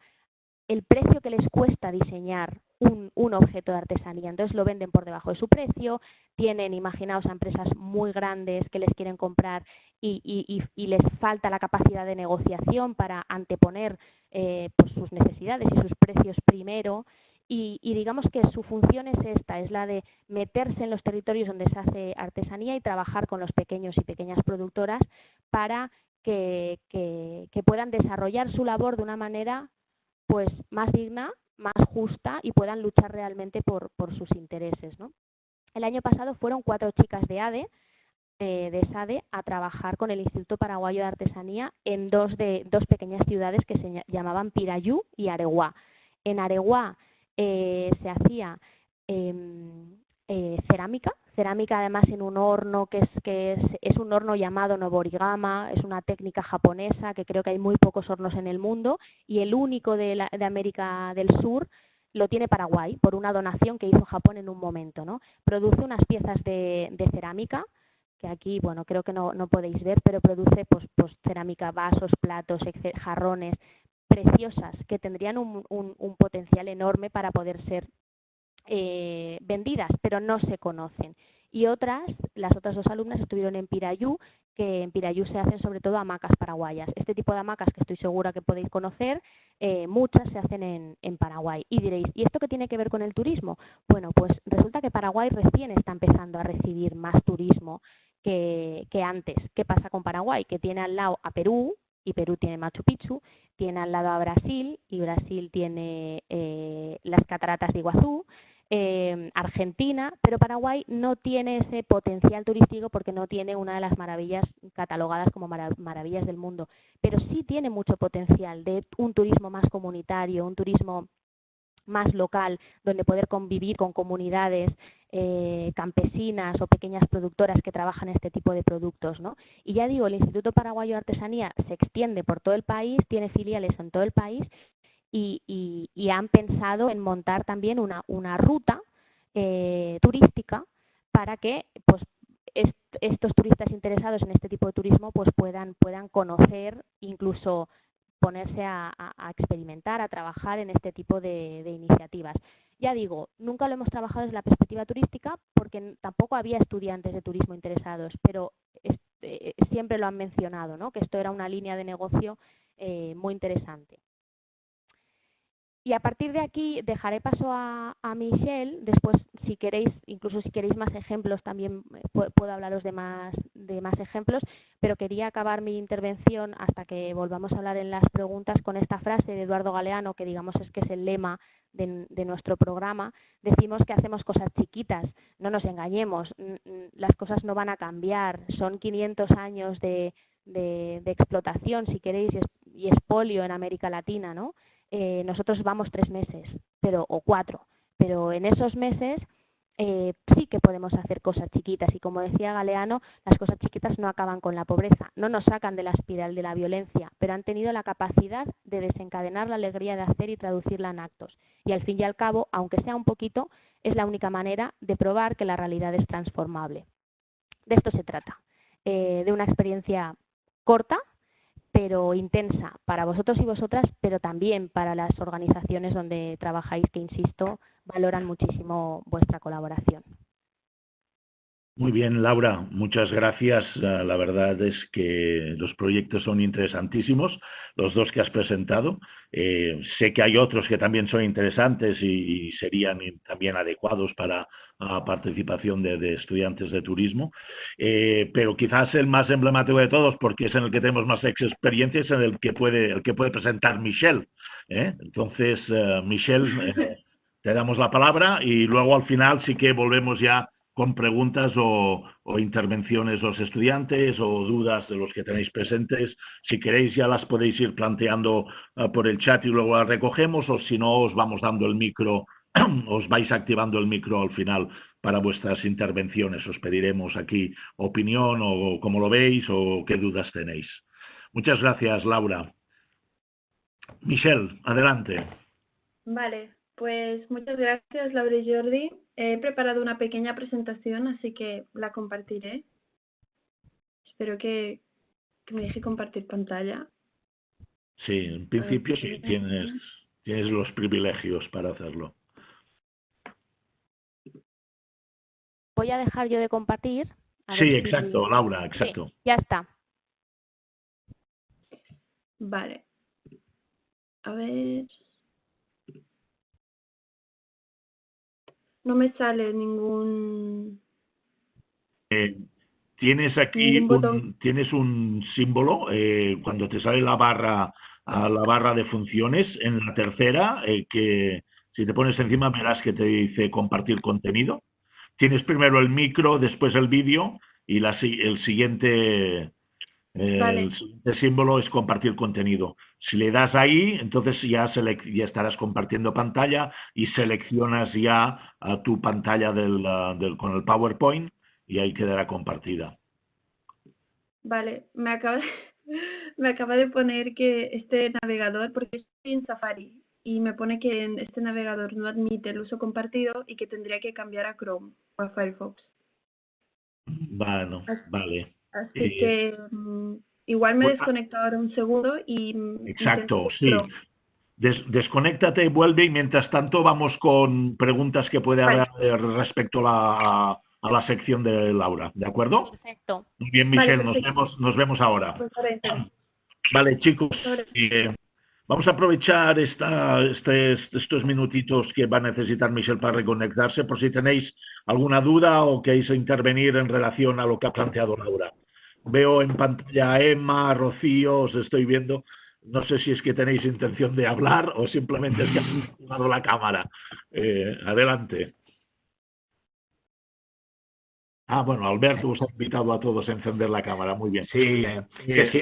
el precio que les cuesta diseñar un objeto de artesanía. Entonces lo venden por debajo de su precio, tienen, imaginaos, a empresas muy grandes que les quieren comprar y les falta la capacidad de negociación para anteponer pues sus necesidades y sus precios primero. Y digamos que su función es esta, es la de meterse en los territorios donde se hace artesanía y trabajar con los pequeños y pequeñas productoras para que puedan desarrollar su labor de una manera pues más digna, más justa y puedan luchar realmente por sus intereses, ¿no? El año pasado fueron 4 chicas de ADE, de SADE, a trabajar con el Instituto Paraguayo de Artesanía en dos pequeñas ciudades que se llamaban Pirayú y Areguá. En Areguá se hacía cerámica además en un horno que es un horno llamado Noborigama, es una técnica japonesa que creo que hay muy pocos hornos en el mundo y el único de América del Sur lo tiene Paraguay por una donación que hizo Japón en un momento, ¿no? Produce unas piezas de cerámica que aquí, bueno, creo que no podéis ver, pero produce pues cerámica, vasos, platos, jarrones, preciosas, que tendrían un potencial enorme para poder ser vendidas, pero no se conocen. Y las otras 2 alumnas estuvieron en Pirayú, que en Pirayú se hacen sobre todo hamacas paraguayas. Este tipo de hamacas que estoy segura que podéis conocer, muchas se hacen en Paraguay. Y diréis, ¿y esto qué tiene que ver con el turismo? Bueno, pues resulta que Paraguay recién está empezando a recibir más turismo que antes. ¿Qué pasa con Paraguay? Que tiene al lado a Perú, y Perú tiene Machu Picchu, tiene al lado a Brasil, y Brasil tiene las cataratas de Iguazú, Argentina, pero Paraguay no tiene ese potencial turístico porque no tiene una de las maravillas catalogadas como maravillas del mundo, pero sí tiene mucho potencial de un turismo más comunitario, un turismo más local, donde poder convivir con comunidades campesinas o pequeñas productoras que trabajan este tipo de productos, ¿no? Y ya digo, el Instituto Paraguayo de Artesanía se extiende por todo el país, tiene filiales en todo el país y han pensado en montar también una ruta turística para que pues estos turistas interesados en este tipo de turismo pues puedan conocer, incluso ponerse a experimentar, a trabajar en este tipo de iniciativas. Ya digo, nunca lo hemos trabajado desde la perspectiva turística porque tampoco había estudiantes de turismo interesados, pero siempre lo han mencionado, ¿no? Que esto era una línea de negocio muy interesante. Y a partir de aquí dejaré paso a Michelle. Después, si queréis, incluso si queréis más ejemplos, también puedo hablaros de más ejemplos, pero quería acabar mi intervención hasta que volvamos a hablar en las preguntas con esta frase de Eduardo Galeano, que digamos es que es el lema de nuestro programa. Decimos que hacemos cosas chiquitas, no nos engañemos, las cosas no van a cambiar, son 500 años de explotación, si queréis, y expolio en América Latina, ¿no? Nosotros vamos 3 meses, o 4, pero en esos meses sí que podemos hacer cosas chiquitas y como decía Galeano, las cosas chiquitas no acaban con la pobreza, no nos sacan de la espiral de la violencia, pero han tenido la capacidad de desencadenar la alegría de hacer y traducirla en actos. Y al fin y al cabo, aunque sea un poquito, es la única manera de probar que la realidad es transformable. De esto se trata, de una experiencia corta, pero intensa para vosotros y vosotras, pero también para las organizaciones donde trabajáis, que, insisto, valoran muchísimo vuestra colaboración. Muy bien, Laura, muchas gracias. La verdad es que los proyectos son interesantísimos, los 2 que has presentado. Sé que hay otros que también son interesantes y serían también adecuados para la participación de estudiantes de turismo, pero quizás el más emblemático de todos, porque es en el que tenemos más experiencia, es en el que puede presentar Michelle. Entonces, Michelle, te damos la palabra y luego al final sí que volvemos ya con preguntas o intervenciones de los estudiantes o dudas de los que tenéis presentes. Si queréis ya las podéis ir planteando por el chat y luego las recogemos, o si no os vamos dando el micro, os vais activando el micro al final para vuestras intervenciones. Os pediremos aquí opinión o cómo lo veis o qué dudas tenéis. Muchas gracias, Laura. Michelle, adelante. Vale, pues muchas gracias, Laura y Jordi. He preparado una pequeña presentación, así que la compartiré. Espero que me deje compartir pantalla. Sí, en principio sí tienes los privilegios para hacerlo. voy a dejar yo de compartir. A Sí, ver exacto, Laura, exacto. Sí, ya está. Vale. A ver. No me sale ningún Tienes aquí botón. tienes un símbolo cuando te sale la barra de funciones en la tercera, que si te pones encima verás que te dice compartir contenido. Tienes primero el micro, después el vídeo y el siguiente símbolo es compartir contenido. Si le das ahí, entonces ya estarás compartiendo pantalla y seleccionas ya a tu pantalla con el PowerPoint y ahí quedará compartida. Vale, me acaba de poner que este navegador, porque estoy en Safari, y me pone que en este navegador no admite el uso compartido y que tendría que cambiar a Chrome o a Firefox. Bueno, vale. Así que igual me pues, desconecto ahora un segundo y exacto, intento sí. Chrome. Desconéctate y vuelve y mientras tanto vamos con preguntas que puede haber respecto a la sección de Laura, ¿de acuerdo? Perfecto. Muy bien, Michelle, nos vemos ahora. Pues ahora intento. Vale, chicos, vamos a aprovechar estos minutitos que va a necesitar Michelle para reconectarse, por si tenéis alguna duda o queréis intervenir en relación a lo que ha planteado Laura. Veo en pantalla a Emma, a Rocío, os estoy viendo. No sé si es que tenéis intención de hablar o simplemente es que habéis activado la cámara. Adelante. Bueno, Alberto os ha invitado a todos a encender la cámara, muy bien. Sí,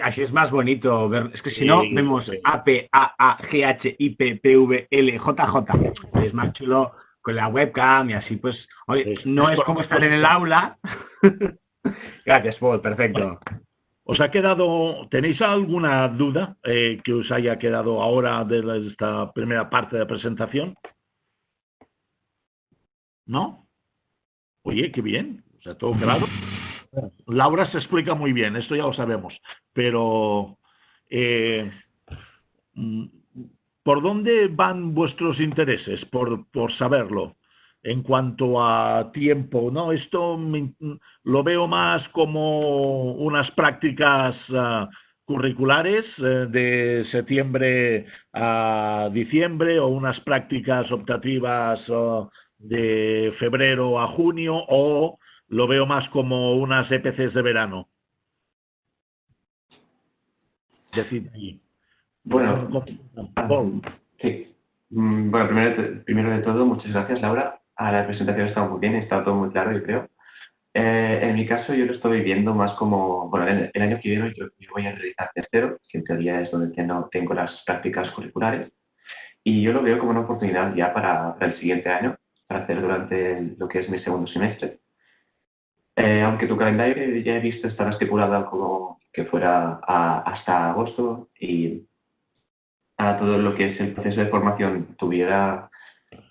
así es más bonito ver. Es que si no, vemos APAAGHIPPVLJJ. Es más chulo con la webcam y así, pues, oye, no es como estar en el aula. Gracias, Paul, perfecto. ¿Tenéis alguna duda que os haya quedado ahora de esta primera parte de la presentación? ¿No? Oye, qué bien. O sea, todo claro. Laura se explica muy bien, esto ya lo sabemos. Pero, ¿por dónde van vuestros intereses? Por saberlo. En cuanto a tiempo, ¿no? Esto lo veo más como unas prácticas curriculares de septiembre a diciembre o unas prácticas optativas de febrero a junio, o lo veo más como unas EPCs de verano. Decid allí. Bueno, sí. Bueno, primero de todo, muchas gracias, Laura. La presentación está muy bien, está todo muy claro, yo creo. En mi caso, yo lo estoy viendo más como, bueno, el año que viene yo voy a realizar tercero, que en teoría es donde tengo las prácticas curriculares, y yo lo veo como una oportunidad ya para el siguiente año, para hacer durante lo que es mi segundo semestre. Aunque tu calendario ya he visto estaba estipulado como que fuera hasta agosto y a todo lo que es el proceso de formación tuviera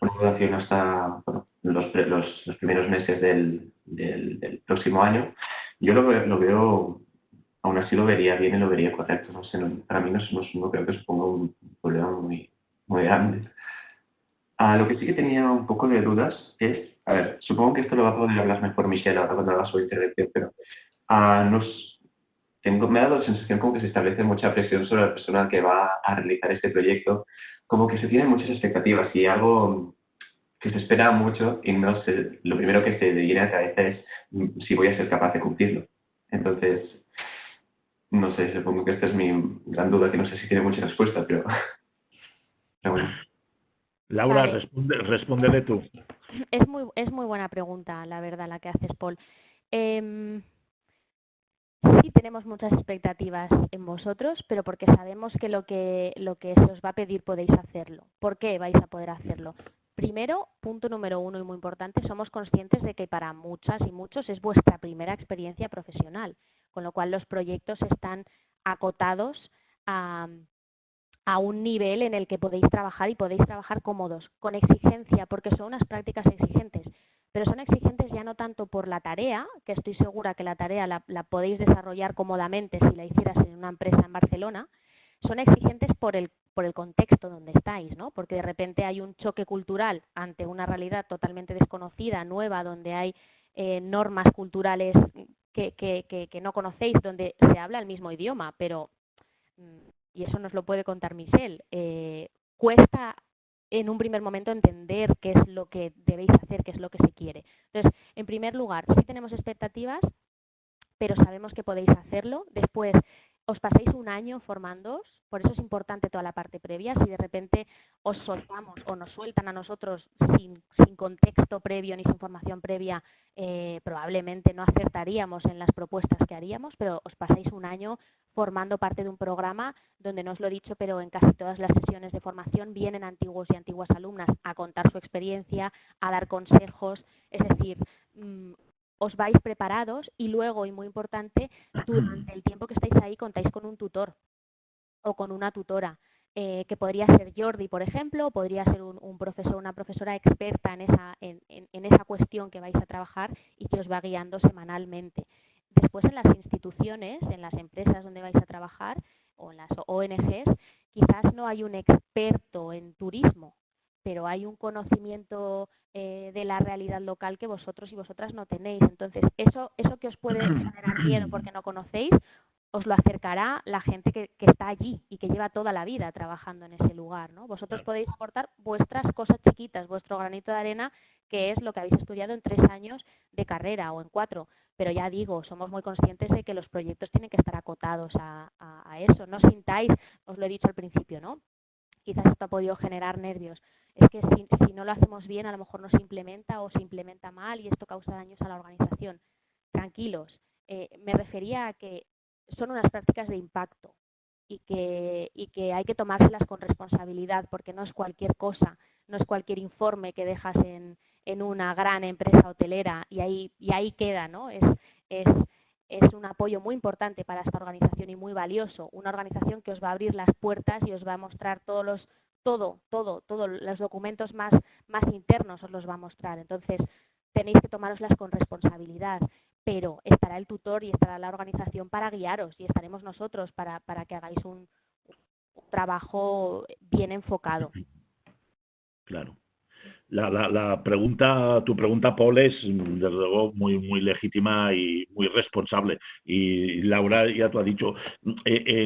una duración hasta los primeros meses del próximo año, yo lo veo, aún así lo vería bien y lo vería correcto. No sé, para mí no creo que suponga un problema muy, muy grande. Lo que sí que tenía un poco de dudas es, a ver, supongo que esto lo va a poder hablar mejor Michelle ahora cuando haga su intervención, pero me ha dado la sensación como que se establece mucha presión sobre la persona que va a realizar este proyecto, como que se tienen muchas expectativas y algo que se espera mucho y no sé, lo primero que se le viene a la cabeza es si voy a ser capaz de cumplirlo. Entonces, no sé, supongo que esta es mi gran duda, que no sé si tiene mucha respuesta, pero bueno. Laura, Vale. respóndele tú. Es muy buena pregunta, la verdad, la que haces, Paul. Sí tenemos muchas expectativas en vosotros, pero porque sabemos que lo que se os va a pedir podéis hacerlo. ¿Por qué vais a poder hacerlo? Primero, punto número 1 y muy importante, somos conscientes de que para muchas y muchos es vuestra primera experiencia profesional, con lo cual los proyectos están acotados a un nivel en el que podéis trabajar y podéis trabajar cómodos, con exigencia, porque son unas prácticas exigentes. Pero son exigentes ya no tanto por la tarea, que estoy segura que la tarea la podéis desarrollar cómodamente si la hicieras en una empresa en Barcelona, son exigentes por el contexto donde estáis, ¿no? Porque de repente hay un choque cultural ante una realidad totalmente desconocida, nueva, donde hay normas culturales que no conocéis, donde se habla el mismo idioma, pero, y eso nos lo puede contar Michelle, cuesta en un primer momento entender qué es lo que debéis hacer, qué es lo que se quiere. Entonces, en primer lugar, sí tenemos expectativas, pero sabemos que podéis hacerlo. Después, os pasáis un año formándoos, por eso es importante toda la parte previa. Si de repente os soltamos o nos sueltan a nosotros sin contexto previo ni sin formación previa, probablemente no acertaríamos en las propuestas que haríamos, pero os pasáis un año formando parte de un programa donde, no os lo he dicho, pero en casi todas las sesiones de formación vienen antiguos y antiguas alumnas a contar su experiencia, a dar consejos, es decir, os vais preparados y luego, y muy importante, durante el tiempo que estáis ahí contáis con un tutor o con una tutora, que podría ser Jordi, por ejemplo, o podría ser un profesor o una profesora experta en esa cuestión que vais a trabajar y que os va guiando semanalmente. Después, en las instituciones, en las empresas donde vais a trabajar o en las ONGs, quizás no hay un experto en turismo, pero hay un conocimiento de la realidad local que vosotros y vosotras no tenéis. Entonces, eso que os puede generar miedo porque no conocéis, os lo acercará la gente que está allí y que lleva toda la vida trabajando en ese lugar, ¿no? Vosotros podéis aportar vuestras cosas chiquitas, vuestro granito de arena, que es lo que habéis estudiado en 3 años de carrera o en 4. Pero ya digo, somos muy conscientes de que los proyectos tienen que estar acotados a eso. No sintáis, os lo he dicho al principio, ¿no? Quizás esto ha podido generar nervios. Es que si no lo hacemos bien, a lo mejor no se implementa o se implementa mal y esto causa daños a la organización. Tranquilos. Me refería a que son unas prácticas de impacto y que hay que tomárselas con responsabilidad, porque no es cualquier cosa, no es cualquier informe que dejas en una gran empresa hotelera y ahí queda, ¿no? Es un apoyo muy importante para esta organización y muy valioso, una organización que os va a abrir las puertas y os va a mostrar todos los documentos más internos, os los va a mostrar. Entonces, tenéis que tomároslas con responsabilidad, pero estará el tutor y estará la organización para guiaros y estaremos nosotros para que hagáis un trabajo bien enfocado. Claro. Tu pregunta, Paul, es desde luego muy legítima y muy responsable. Y Laura ya tú has dicho,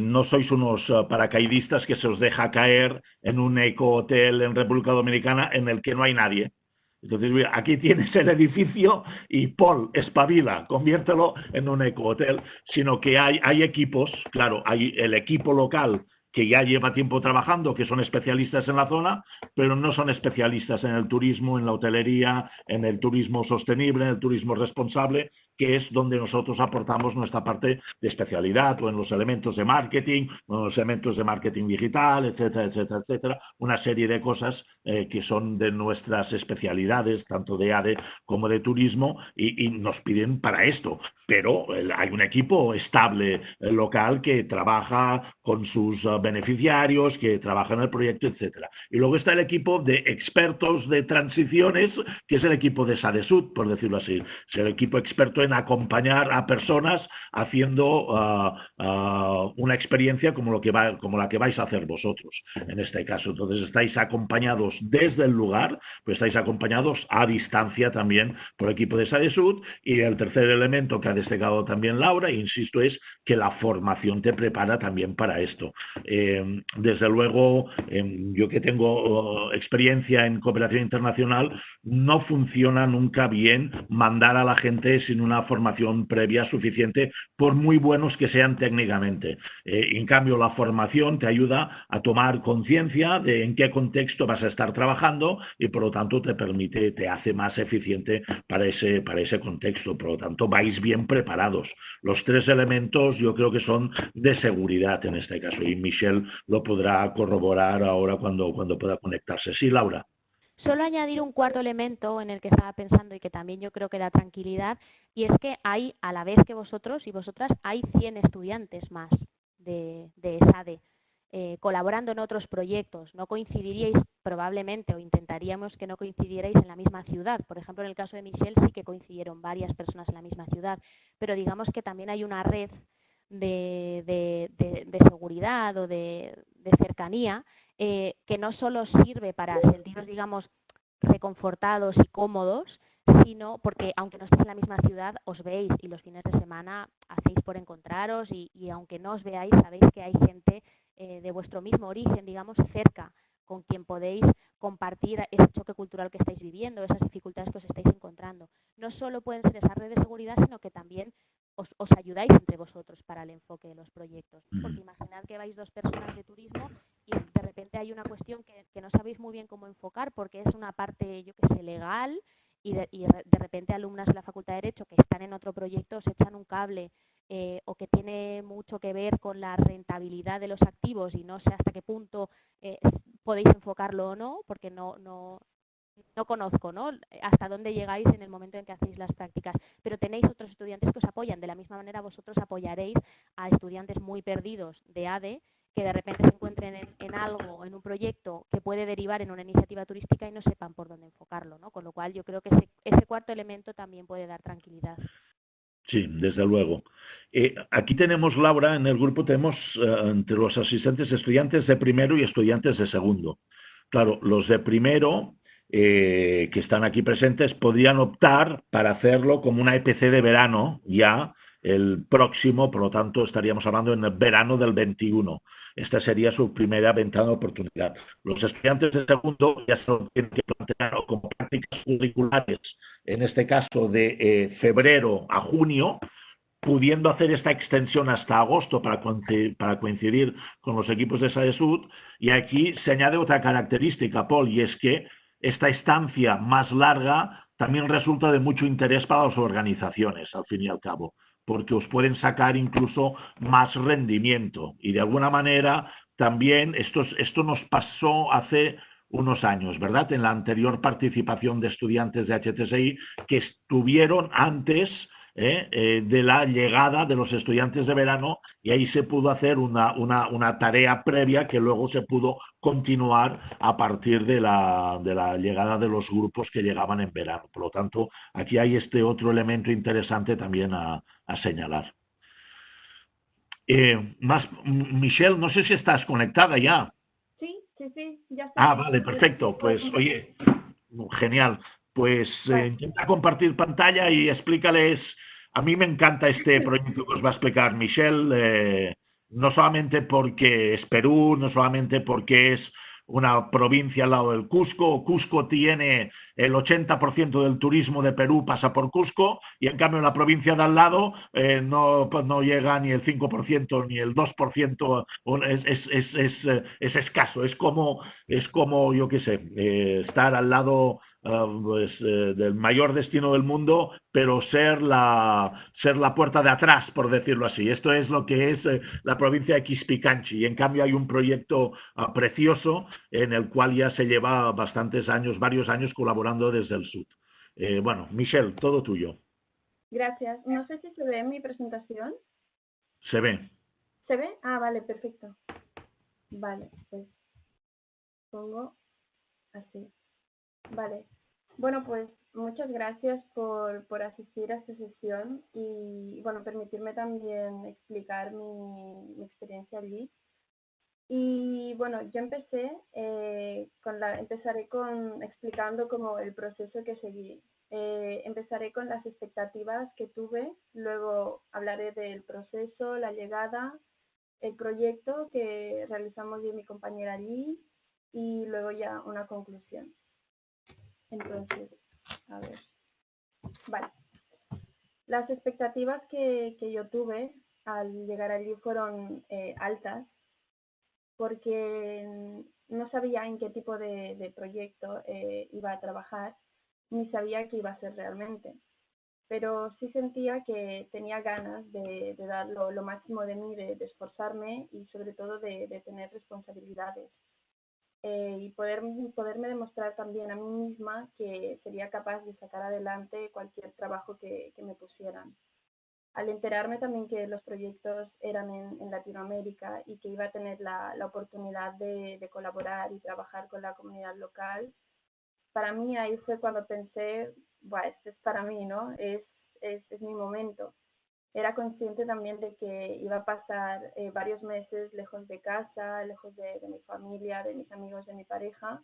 no sois unos paracaidistas que se os deja caer en un eco-hotel en República Dominicana en el que no hay nadie. Entonces, mira, aquí tienes el edificio y Paul, espabila, conviértelo en un eco-hotel, sino que hay equipos, claro, hay el equipo local que ya lleva tiempo trabajando, que son especialistas en la zona, pero no son especialistas en el turismo, en la hotelería, en el turismo sostenible, en el turismo responsable, que es donde nosotros aportamos nuestra parte de especialidad, o en los elementos de marketing, o en los elementos de marketing digital, etcétera, etcétera, etcétera, una serie de cosas que son de nuestras especialidades, tanto de ADE como de turismo, y nos piden para esto. Pero hay un equipo estable local que trabaja con sus beneficiarios, que trabaja en el proyecto, etcétera. Y luego está el equipo de expertos de transiciones, que es el equipo de SADESUD, por decirlo así. Es el equipo experto en acompañar a personas haciendo una experiencia como la que vais a hacer vosotros, en este caso. Entonces, estáis acompañados desde el lugar, pero estáis acompañados a distancia también por el equipo de SADESUD. Y el tercer elemento que ha destacado también Laura, insisto, es que la formación te prepara también para esto. Desde luego, yo que tengo experiencia en cooperación internacional, no funciona nunca bien mandar a la gente sin una formación previa suficiente, por muy buenos que sean técnicamente. En cambio, la formación te ayuda a tomar conciencia de en qué contexto vas a estar trabajando y, por lo tanto, te hace más eficiente para ese contexto. Por lo tanto, vais bien preparados. Los 3 elementos yo creo que son de seguridad en este caso, y Michelle lo podrá corroborar ahora cuando pueda conectarse. Sí, Laura. Solo añadir un cuarto elemento en el que estaba pensando y que también yo creo que da tranquilidad, y es que hay, a la vez que vosotros y vosotras, hay 100 estudiantes más de SADE colaborando en otros proyectos. No coincidiríais probablemente, o intentaríamos que no coincidierais en la misma ciudad. Por ejemplo, en el caso de Michelle sí que coincidieron varias personas en la misma ciudad, pero digamos que también hay una red de seguridad o de cercanía que no solo sirve para sentiros, digamos, reconfortados y cómodos, sino porque aunque no estéis en la misma ciudad, os veis y los fines de semana hacéis por encontraros y aunque no os veáis, sabéis que hay gente de vuestro mismo origen, digamos, cerca, con quien podéis compartir ese choque cultural que estáis viviendo, esas dificultades que os estáis encontrando. No solo pueden ser esas redes de seguridad, sino que también os ayudáis entre vosotros para el enfoque de los proyectos. Porque imaginad que vais 2 personas de turismo y de repente hay una cuestión que no sabéis muy bien cómo enfocar porque es una parte, yo que sé, legal y de repente alumnas de la Facultad de Derecho que están en otro proyecto os echan un cable o que tiene mucho que ver con la rentabilidad de los activos y no sé hasta qué punto podéis enfocarlo o no, porque no conozco, ¿no?, hasta dónde llegáis en el momento en que hacéis las prácticas, pero tenéis otros estudiantes que os apoyan. De la misma manera vosotros apoyaréis a estudiantes muy perdidos de ADE que de repente se encuentren en algo, en un proyecto que puede derivar en una iniciativa turística y no sepan por dónde enfocarlo, ¿no? Con lo cual yo creo que ese cuarto elemento también puede dar tranquilidad. Sí, desde luego. Aquí tenemos, Laura, en el grupo tenemos entre los asistentes estudiantes de primero y estudiantes de segundo. Claro, los de primero que están aquí presentes podrían optar para hacerlo como una EPC de verano ya el próximo, por lo tanto estaríamos hablando en el verano del 21. Esta sería su primera ventana de oportunidad. Los estudiantes de segundo ya se lo tienen que plantear como prácticas curriculares, en este caso de febrero a junio, pudiendo hacer esta extensión hasta agosto para coincidir con los equipos de SADESUD. Y aquí se añade otra característica, Paul, y es que esta estancia más larga también resulta de mucho interés para las organizaciones, al fin y al cabo, porque os pueden sacar incluso más rendimiento. Y de alguna manera también esto nos pasó hace unos años, ¿verdad?, en la anterior participación de estudiantes de HTSI que estuvieron antes de la llegada de los estudiantes de verano, y ahí se pudo hacer una tarea previa que luego se pudo continuar a partir de la llegada de los grupos que llegaban en verano. Por lo tanto, aquí hay este otro elemento interesante también a señalar. Michelle, no sé si estás conectada ya. Sí, ya está. Vale, perfecto. Pues, oye, genial. Pues intenta compartir pantalla y explícales. A mí me encanta este proyecto que os va a explicar Michelle, no solamente porque es Perú, no solamente porque es una provincia al lado del Cusco. Cusco tiene el 80% del turismo de Perú pasa por Cusco, y en cambio en la provincia de al lado no llega ni el 5% ni el 2%, es escaso. Es como yo qué sé, estar al lado del mayor destino del mundo, pero ser la puerta de atrás, por decirlo así. Esto es lo que es la provincia de Quispicanchi, y en cambio hay un proyecto precioso en el cual ya se lleva varios años colaborando desde el sur. Bueno, Michelle, todo tuyo. Gracias. No sé si se ve mi presentación. Se ve. ¿Se ve? Vale, perfecto. Vale, pues pongo así. Vale. Bueno, pues muchas gracias por asistir a esta sesión y, bueno, permitirme también explicar mi experiencia allí. Y, bueno, yo empezaré explicando como el proceso que seguí. Empezaré con las expectativas que tuve, luego hablaré del proceso, la llegada, el proyecto que realizamos yo y mi compañera allí, y luego ya una conclusión. Entonces, a ver. Vale. Las expectativas que yo tuve al llegar allí fueron altas, porque no sabía en qué tipo de proyecto iba a trabajar, ni sabía qué iba a ser realmente. Pero sí sentía que tenía ganas de dar lo máximo de mí, de esforzarme y sobre todo de tener responsabilidades. Y poderme demostrar también a mí misma que sería capaz de sacar adelante cualquier trabajo que me pusieran. Al enterarme también que los proyectos eran en Latinoamérica y que iba a tener la oportunidad de colaborar y trabajar con la comunidad local, para mí ahí fue cuando pensé, bueno, esto es para mí, ¿no? Es mi momento. Era consciente también de que iba a pasar varios meses lejos de casa, lejos de mi familia, de mis amigos, de mi pareja,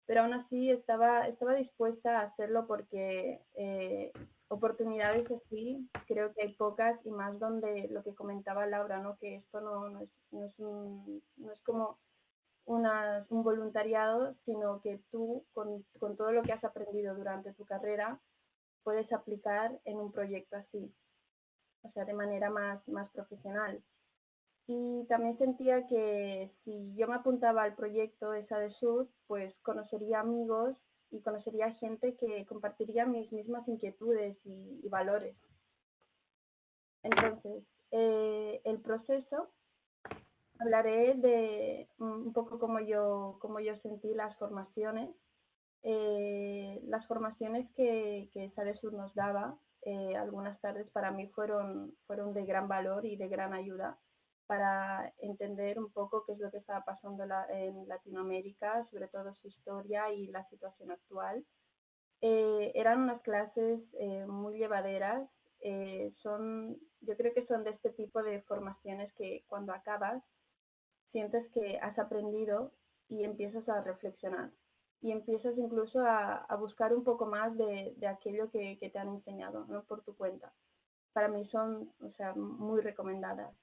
pero aún así estaba dispuesta a hacerlo porque oportunidades así creo que hay pocas, y más donde lo que comentaba Laura, ¿no? Que esto no es como un voluntariado, sino que tú con todo lo que has aprendido durante tu carrera puedes aplicar en un proyecto así, o sea, de manera más profesional. Y también sentía que si yo me apuntaba al proyecto esa de Sud, pues conocería amigos y conocería gente que compartiría mis mismas inquietudes y valores. Entonces, el proceso, hablaré de un poco cómo yo sentí las formaciones. Las formaciones que Sadesur nos daba, algunas tardes para mí fueron de gran valor y de gran ayuda para entender un poco qué es lo que estaba pasando en Latinoamérica, sobre todo su historia y la situación actual. Eran unas clases muy llevaderas. Yo creo que son de este tipo de formaciones que cuando acabas sientes que has aprendido y empiezas a reflexionar y empiezas incluso a buscar un poco más de aquello que te han enseñado, ¿no? Por tu cuenta. Para mí son, o sea, muy recomendadas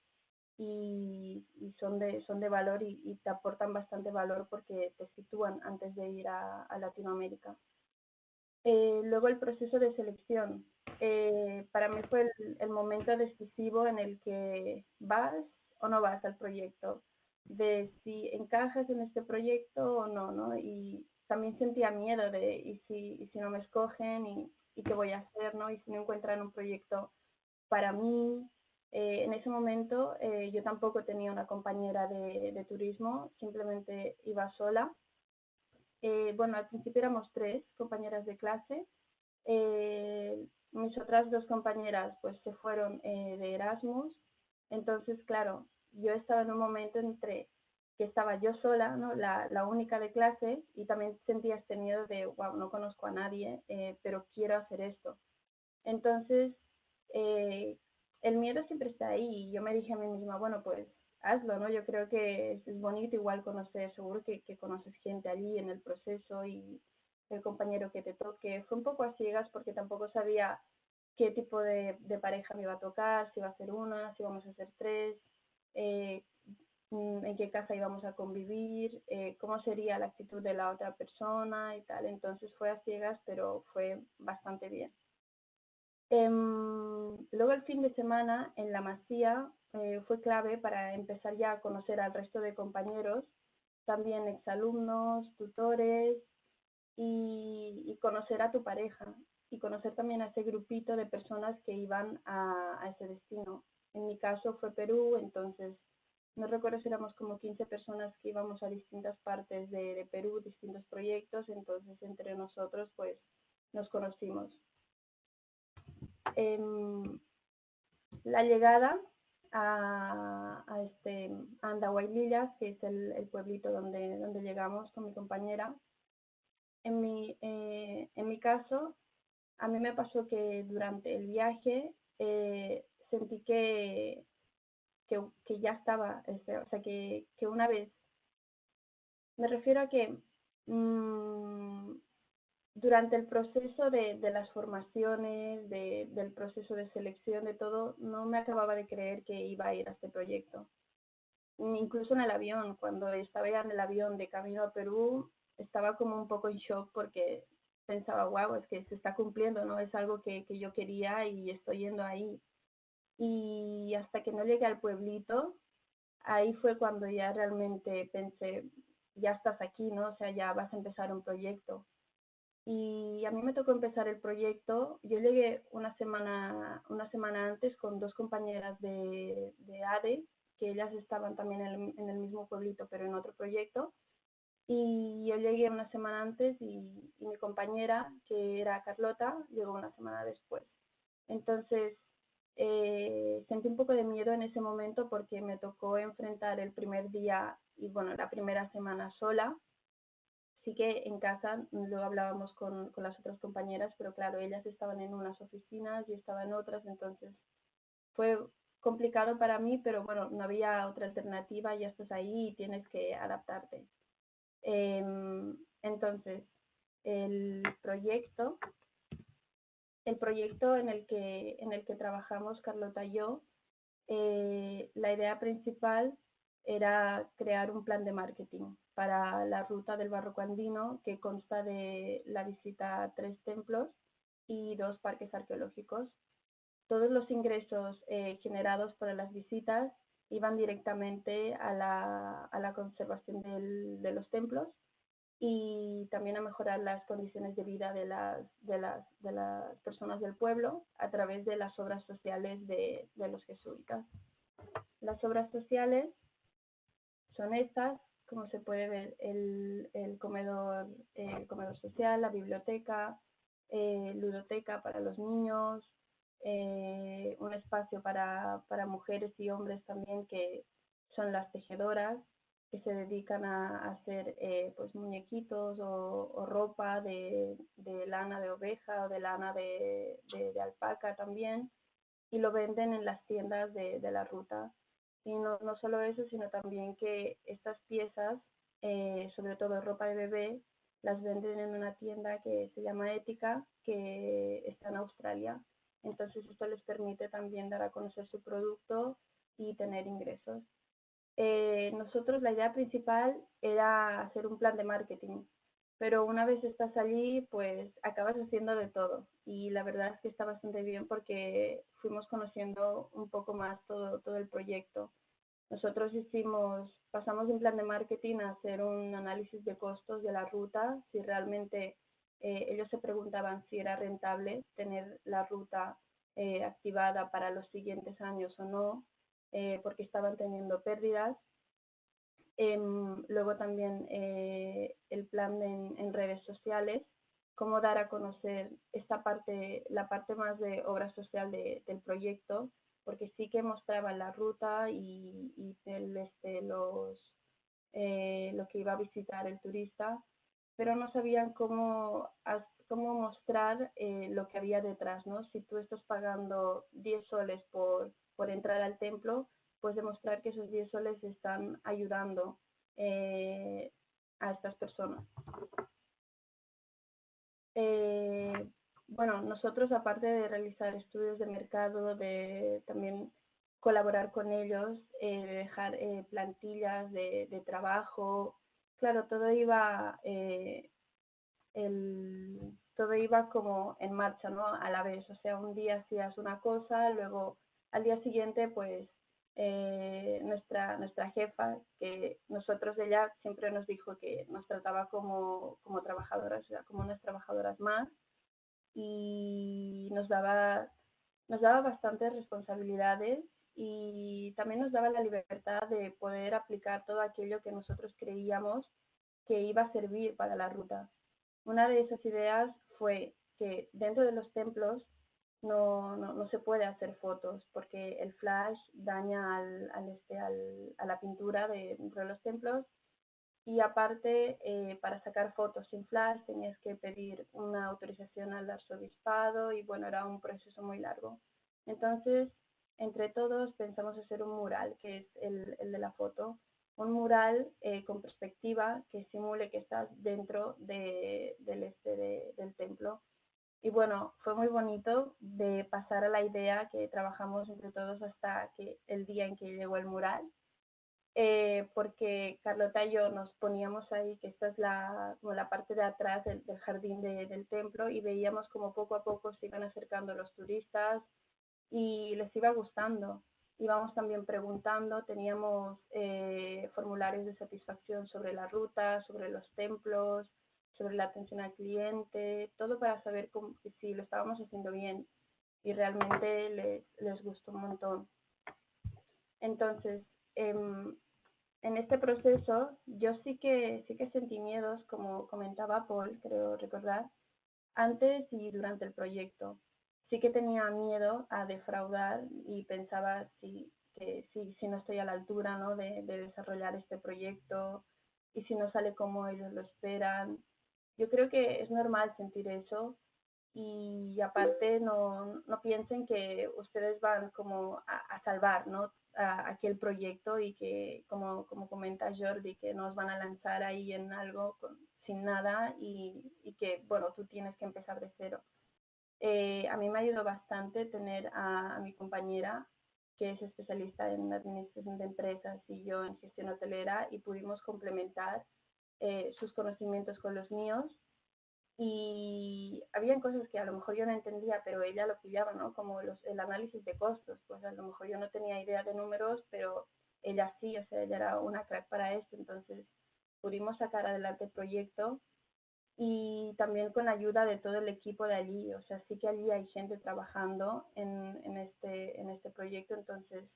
y son de valor y te aportan bastante valor porque te sitúan antes de ir a Latinoamérica. Luego el proceso de selección. Para mí fue el momento decisivo en el que vas o no vas al proyecto, de si encajas en este proyecto o no, ¿no? Y también sentía miedo de y si no me escogen y qué voy a hacer, ¿no? Y si no encuentran un proyecto para mí. En ese momento yo tampoco tenía una compañera de turismo, simplemente iba sola. Bueno, al principio éramos 3 compañeras de clase. Mis otras 2 compañeras pues se fueron de Erasmus. Entonces, claro, yo estaba en un momento entre que estaba yo sola, ¿no? la única de clase, y también sentía este miedo de, wow, no conozco a nadie, pero quiero hacer esto. Entonces, el miedo siempre está ahí, y yo me dije a mí misma, bueno, pues hazlo, ¿no? Yo creo que es bonito igual conocer, seguro que conoces gente allí en el proceso y el compañero que te toque. Fue un poco a ciegas porque tampoco sabía qué tipo de pareja me iba a tocar, si iba a ser una, si íbamos a ser 3, en qué casa íbamos a convivir, cómo sería la actitud de la otra persona y tal. Entonces fue a ciegas, pero fue bastante bien. Luego el fin de semana en la Masía fue clave para empezar ya a conocer al resto de compañeros, también exalumnos, tutores y conocer a tu pareja y conocer también a ese grupito de personas que iban a ese destino. En mi caso fue Perú, entonces no recuerdo si éramos como 15 personas que íbamos a distintas partes de Perú, distintos proyectos, entonces entre nosotros pues nos conocimos. La llegada a Andahuaylillas, que es el pueblito donde llegamos con mi compañera. En mi caso, a mí me pasó que durante el viaje sentí que ya estaba, o sea, que una vez, me refiero a que durante el proceso de las formaciones, del proceso de selección, de todo, no me acababa de creer que iba a ir a este proyecto. Incluso en el avión, cuando estaba ya en el avión de camino a Perú, estaba como un poco en shock porque pensaba, wow, es que se está cumpliendo, ¿no? Es algo que yo quería y estoy yendo ahí. Y hasta que no llegué al pueblito, ahí fue cuando ya realmente pensé, ya estás aquí, ¿no? O sea, ya vas a empezar un proyecto. Y a mí me tocó empezar el proyecto. Yo llegué una semana antes con 2 compañeras de ADE, que ellas estaban también en el mismo pueblito, pero en otro proyecto. Y yo llegué una semana antes y mi compañera, que era Carlota, llegó una semana después. Entonces, sentí un poco de miedo en ese momento porque me tocó enfrentar el primer día y, bueno, la primera semana sola. Sí que en casa luego hablábamos con las otras compañeras, pero claro, ellas estaban en unas oficinas y estaba en otras, entonces fue complicado para mí, pero bueno, no había otra alternativa, ya estás ahí y tienes que adaptarte. Entonces, el proyecto en el que trabajamos Carlota y yo, la idea principal era crear un plan de marketing para la ruta del barroco andino, que consta de la visita a 3 templos y 2 parques arqueológicos. Todos los ingresos generados por las visitas iban directamente a la conservación de los templos y también a mejorar las condiciones de vida de las personas del pueblo a través de las obras sociales de los jesuitas. Las obras sociales son estas, como se puede ver, el comedor social, la biblioteca, ludoteca para los niños, un espacio para mujeres y hombres también, que son las tejedoras, que se dedican a hacer pues muñequitos o ropa de lana de oveja o de lana de alpaca también, y lo venden en las tiendas de la ruta. Y no solo eso, sino también que estas piezas, sobre todo ropa de bebé, las venden en una tienda que se llama Ética, que está en Australia. Entonces esto les permite también dar a conocer su producto y tener ingresos. Nosotros la idea principal era hacer un plan de marketing, pero una vez estás allí, pues acabas haciendo de todo. Y la verdad es que está bastante bien porque fuimos conociendo un poco más todo el proyecto. Nosotros pasamos de un plan de marketing a hacer un análisis de costos de la ruta, si realmente ellos se preguntaban si era rentable tener la ruta activada para los siguientes años o no, porque estaban teniendo pérdidas. Luego también el plan en redes sociales, cómo dar a conocer esta parte, la parte más de obra social del proyecto, porque sí que mostraban la ruta y lo que iba a visitar el turista, pero no sabían cómo mostrar lo que había detrás, ¿no? Si tú estás pagando 10 soles por entrar al templo, pues demostrar que esos 10 soles están ayudando a estas personas. Bueno, nosotros, aparte de realizar estudios de mercado, de también colaborar con ellos, dejar plantillas de trabajo, claro, todo iba como en marcha, ¿no? A la vez, o sea, un día hacías una cosa, luego al día siguiente, pues nuestra jefa, que ella siempre nos dijo que nos trataba como trabajadoras, o sea, como unas trabajadoras más, y nos daba bastantes responsabilidades y también nos daba la libertad de poder aplicar todo aquello que nosotros creíamos que iba a servir para la ruta. Una de esas ideas fue que dentro de los templos no se puede hacer fotos porque el flash daña a la pintura dentro de los templos, y aparte para sacar fotos sin flash tenías que pedir una autorización al arzobispado y bueno, era un proceso muy largo. Entonces, entre todos pensamos hacer un mural, que es el de la foto, un mural con perspectiva que simule que estás dentro del templo. Y bueno, fue muy bonito de pasar a la idea que trabajamos entre todos hasta que el día en que llegó el mural, porque Carlota y yo nos poníamos ahí, que esta es como la parte de atrás del jardín del templo, y veíamos como poco a poco se iban acercando los turistas y les iba gustando. Íbamos también preguntando, teníamos formularios de satisfacción sobre la ruta, sobre los templos, sobre la atención al cliente, todo para saber si lo estábamos haciendo bien, y realmente les gustó un montón. Entonces, en este proceso yo sí que sentí miedos, como comentaba Paul, creo recordar, antes y durante el proyecto. Sí que tenía miedo a defraudar y pensaba si no estoy a la altura, ¿no? de desarrollar este proyecto, y si no sale como ellos lo esperan. Yo creo que es normal sentir eso, y aparte no piensen que ustedes van como a salvar, ¿no? Aquí el proyecto y que, como comenta Jordi, que nos van a lanzar ahí en algo sin nada y que, bueno, tú tienes que empezar de cero. A mí me ayudó bastante tener a mi compañera, que es especialista en administración de empresas y yo en gestión hotelera, y pudimos complementar sus conocimientos con los míos. Y habían cosas que a lo mejor yo no entendía, pero ella lo pillaba, ¿no? Como el análisis de costos, pues a lo mejor yo no tenía idea de números, pero ella sí, o sea, ella era una crack para esto, entonces pudimos sacar adelante el proyecto y también con la ayuda de todo el equipo de allí, o sea, sí que allí hay gente trabajando en este proyecto, entonces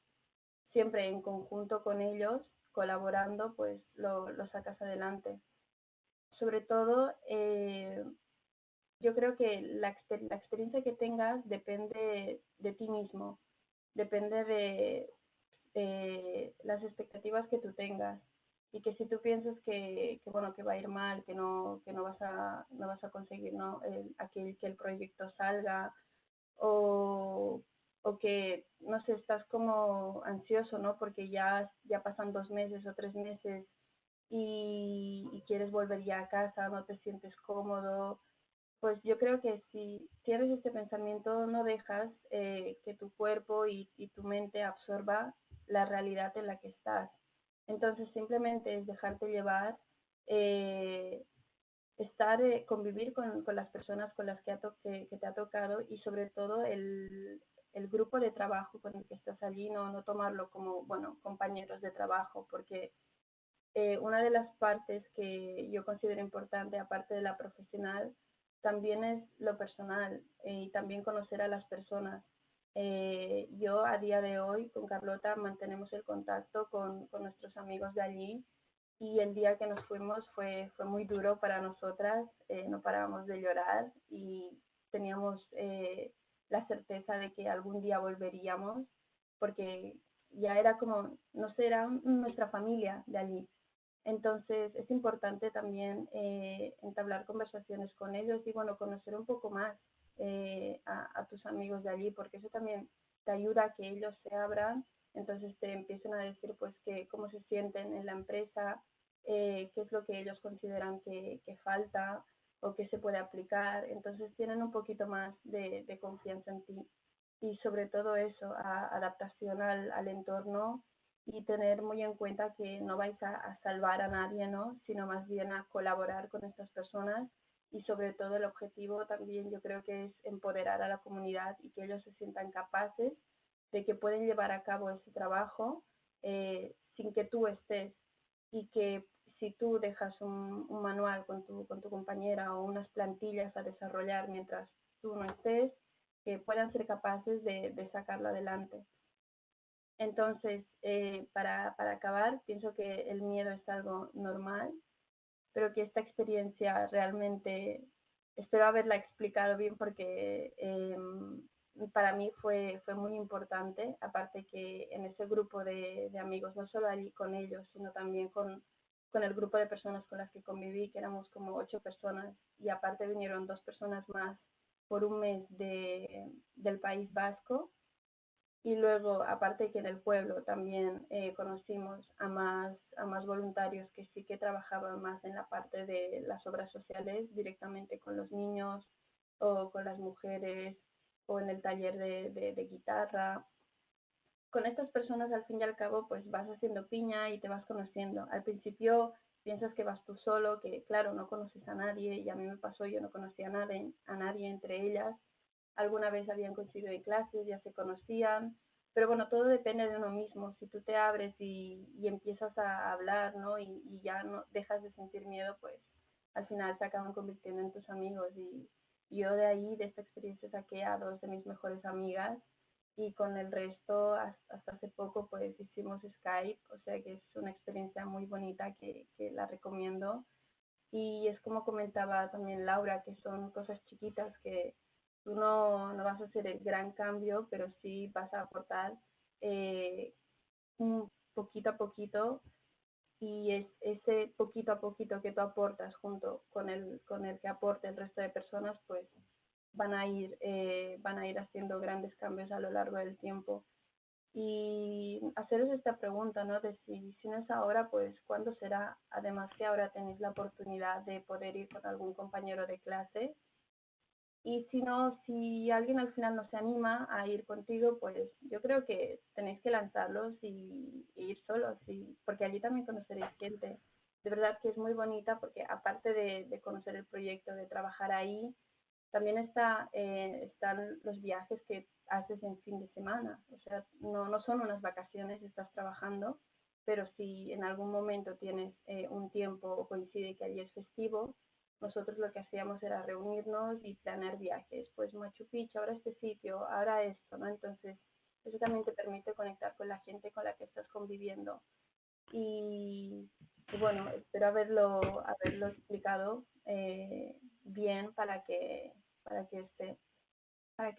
siempre en conjunto con ellos, colaborando, pues lo sacas adelante. Sobre todo, yo creo que la experiencia que tengas depende de ti mismo, depende de las expectativas que tú tengas y que si tú piensas bueno, que va a ir mal, que no vas a conseguir, ¿no? que el proyecto salga o que, no sé, estás como ansioso, ¿no? Porque ya pasan 2 meses o 3 meses y quieres volver ya a casa, no te sientes cómodo, pues yo creo que si tienes este pensamiento no dejas que tu cuerpo y tu mente absorba la realidad en la que estás. Entonces simplemente es dejarte llevar, eh, convivir con las personas con las que te ha tocado y sobre todo el grupo de trabajo con el que estás allí, no tomarlo como, bueno, compañeros de trabajo, porque una de las partes que yo considero importante, aparte de la profesional, también es lo personal y también conocer a las personas. Yo a día de hoy con Carlota mantenemos el contacto con nuestros amigos de allí y el día que nos fuimos fue muy duro para nosotras, no parábamos de llorar y teníamos la certeza de que algún día volveríamos porque ya era como, no sé, era nuestra familia de allí. Entonces es importante también entablar conversaciones con ellos y bueno, conocer un poco más a tus amigos de allí, porque eso también te ayuda a que ellos se abran, entonces te empiecen a decir pues que cómo se sienten en la empresa, qué es lo que ellos consideran que falta o que se puede aplicar, entonces tienen un poquito más de confianza en ti y sobre todo eso, adaptación al entorno y tener muy en cuenta que no vais a salvar a nadie, ¿no? Sino más bien a colaborar con estas personas y sobre todo el objetivo también yo creo que es empoderar a la comunidad y que ellos se sientan capaces de que pueden llevar a cabo ese trabajo sin que tú estés y que si tú dejas un manual con tu compañera o unas plantillas a desarrollar mientras tú no estés, que puedan ser capaces de sacarlo adelante. Entonces, para acabar, pienso que el miedo es algo normal, pero que esta experiencia realmente, espero haberla explicado bien porque para mí fue muy importante, aparte que en ese grupo de amigos, no solo allí con ellos, sino también con el grupo de personas con las que conviví, que éramos como 8 personas, y aparte vinieron 2 personas más por un mes del País Vasco. Y luego, aparte que en el pueblo también conocimos a más voluntarios que sí que trabajaban más en la parte de las obras sociales, directamente con los niños o con las mujeres o en el taller de guitarra. Con estas personas al fin y al cabo pues vas haciendo piña y te vas conociendo. Al principio piensas que vas tú solo, que claro, no conoces a nadie y a mí me pasó, yo no conocía a nadie entre ellas. Alguna vez habían coincidido en clases, ya se conocían, pero bueno, todo depende de uno mismo. Si tú te abres y empiezas a hablar, ¿no? Y ya no dejas de sentir miedo, pues al final se acaban convirtiendo en tus amigos. Y yo de ahí, de esta experiencia, saqué a 2 de mis mejores amigas y con el resto hasta hace poco pues hicimos Skype, o sea que es una experiencia muy bonita que la recomiendo. Y es como comentaba también Laura, que son cosas chiquitas que tú no vas a hacer el gran cambio, pero sí vas a aportar un poquito a poquito y es ese poquito a poquito que tú aportas junto con el que aporte el resto de personas, pues van a ir haciendo grandes cambios a lo largo del tiempo. Y haceros esta pregunta, ¿no? De si no es ahora, pues ¿cuándo será? Además que ahora tenéis la oportunidad de poder ir con algún compañero de clase. Y si no, si alguien al final no se anima a ir contigo, pues yo creo que tenéis que lanzarlos y ir solos, porque allí también conoceréis gente. De verdad que es muy bonita porque aparte de conocer el proyecto, de trabajar ahí, también están los viajes que haces en fin de semana. O sea, no son unas vacaciones, estás trabajando, pero si en algún momento tienes un tiempo o coincide que allí es festivo, nosotros lo que hacíamos era reunirnos y planear viajes. Pues Machu Picchu, ahora este sitio, ahora esto, ¿no? Entonces, eso también te permite conectar con la gente con la que estás conviviendo. Y bueno, espero haberlo explicado bien para que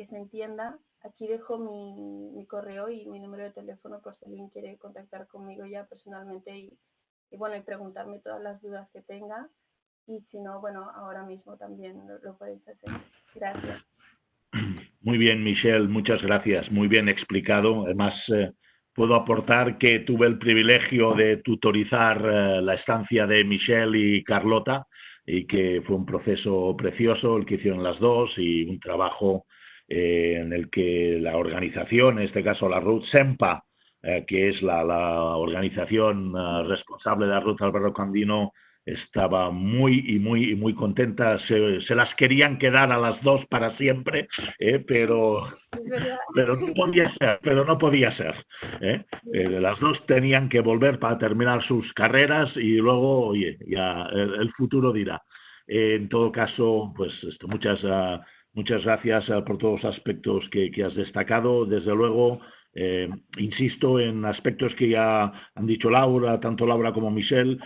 se entienda. Aquí dejo mi correo y mi número de teléfono por si alguien quiere contactar conmigo ya personalmente y preguntarme todas las dudas que tenga. Y si no, bueno, ahora mismo también lo podéis hacer. Gracias. Muy bien, Michelle, muchas gracias. Muy bien explicado. Además, puedo aportar que tuve el privilegio de tutorizar la estancia de Michelle y Carlota y que fue un proceso precioso el que hicieron las dos y un trabajo en el que la organización, en este caso la RUT SEMPA, que es la organización responsable de la Ruta Álvaro Candino, estaba muy contenta. Se las querían quedar a las dos para siempre, pero no podía ser. Las dos tenían que volver para terminar sus carreras y luego, oye, ya el futuro dirá. En todo caso, pues muchas gracias por todos los aspectos que has destacado. Desde luego, insisto en aspectos que ya han dicho Laura, tanto Laura como Michelle.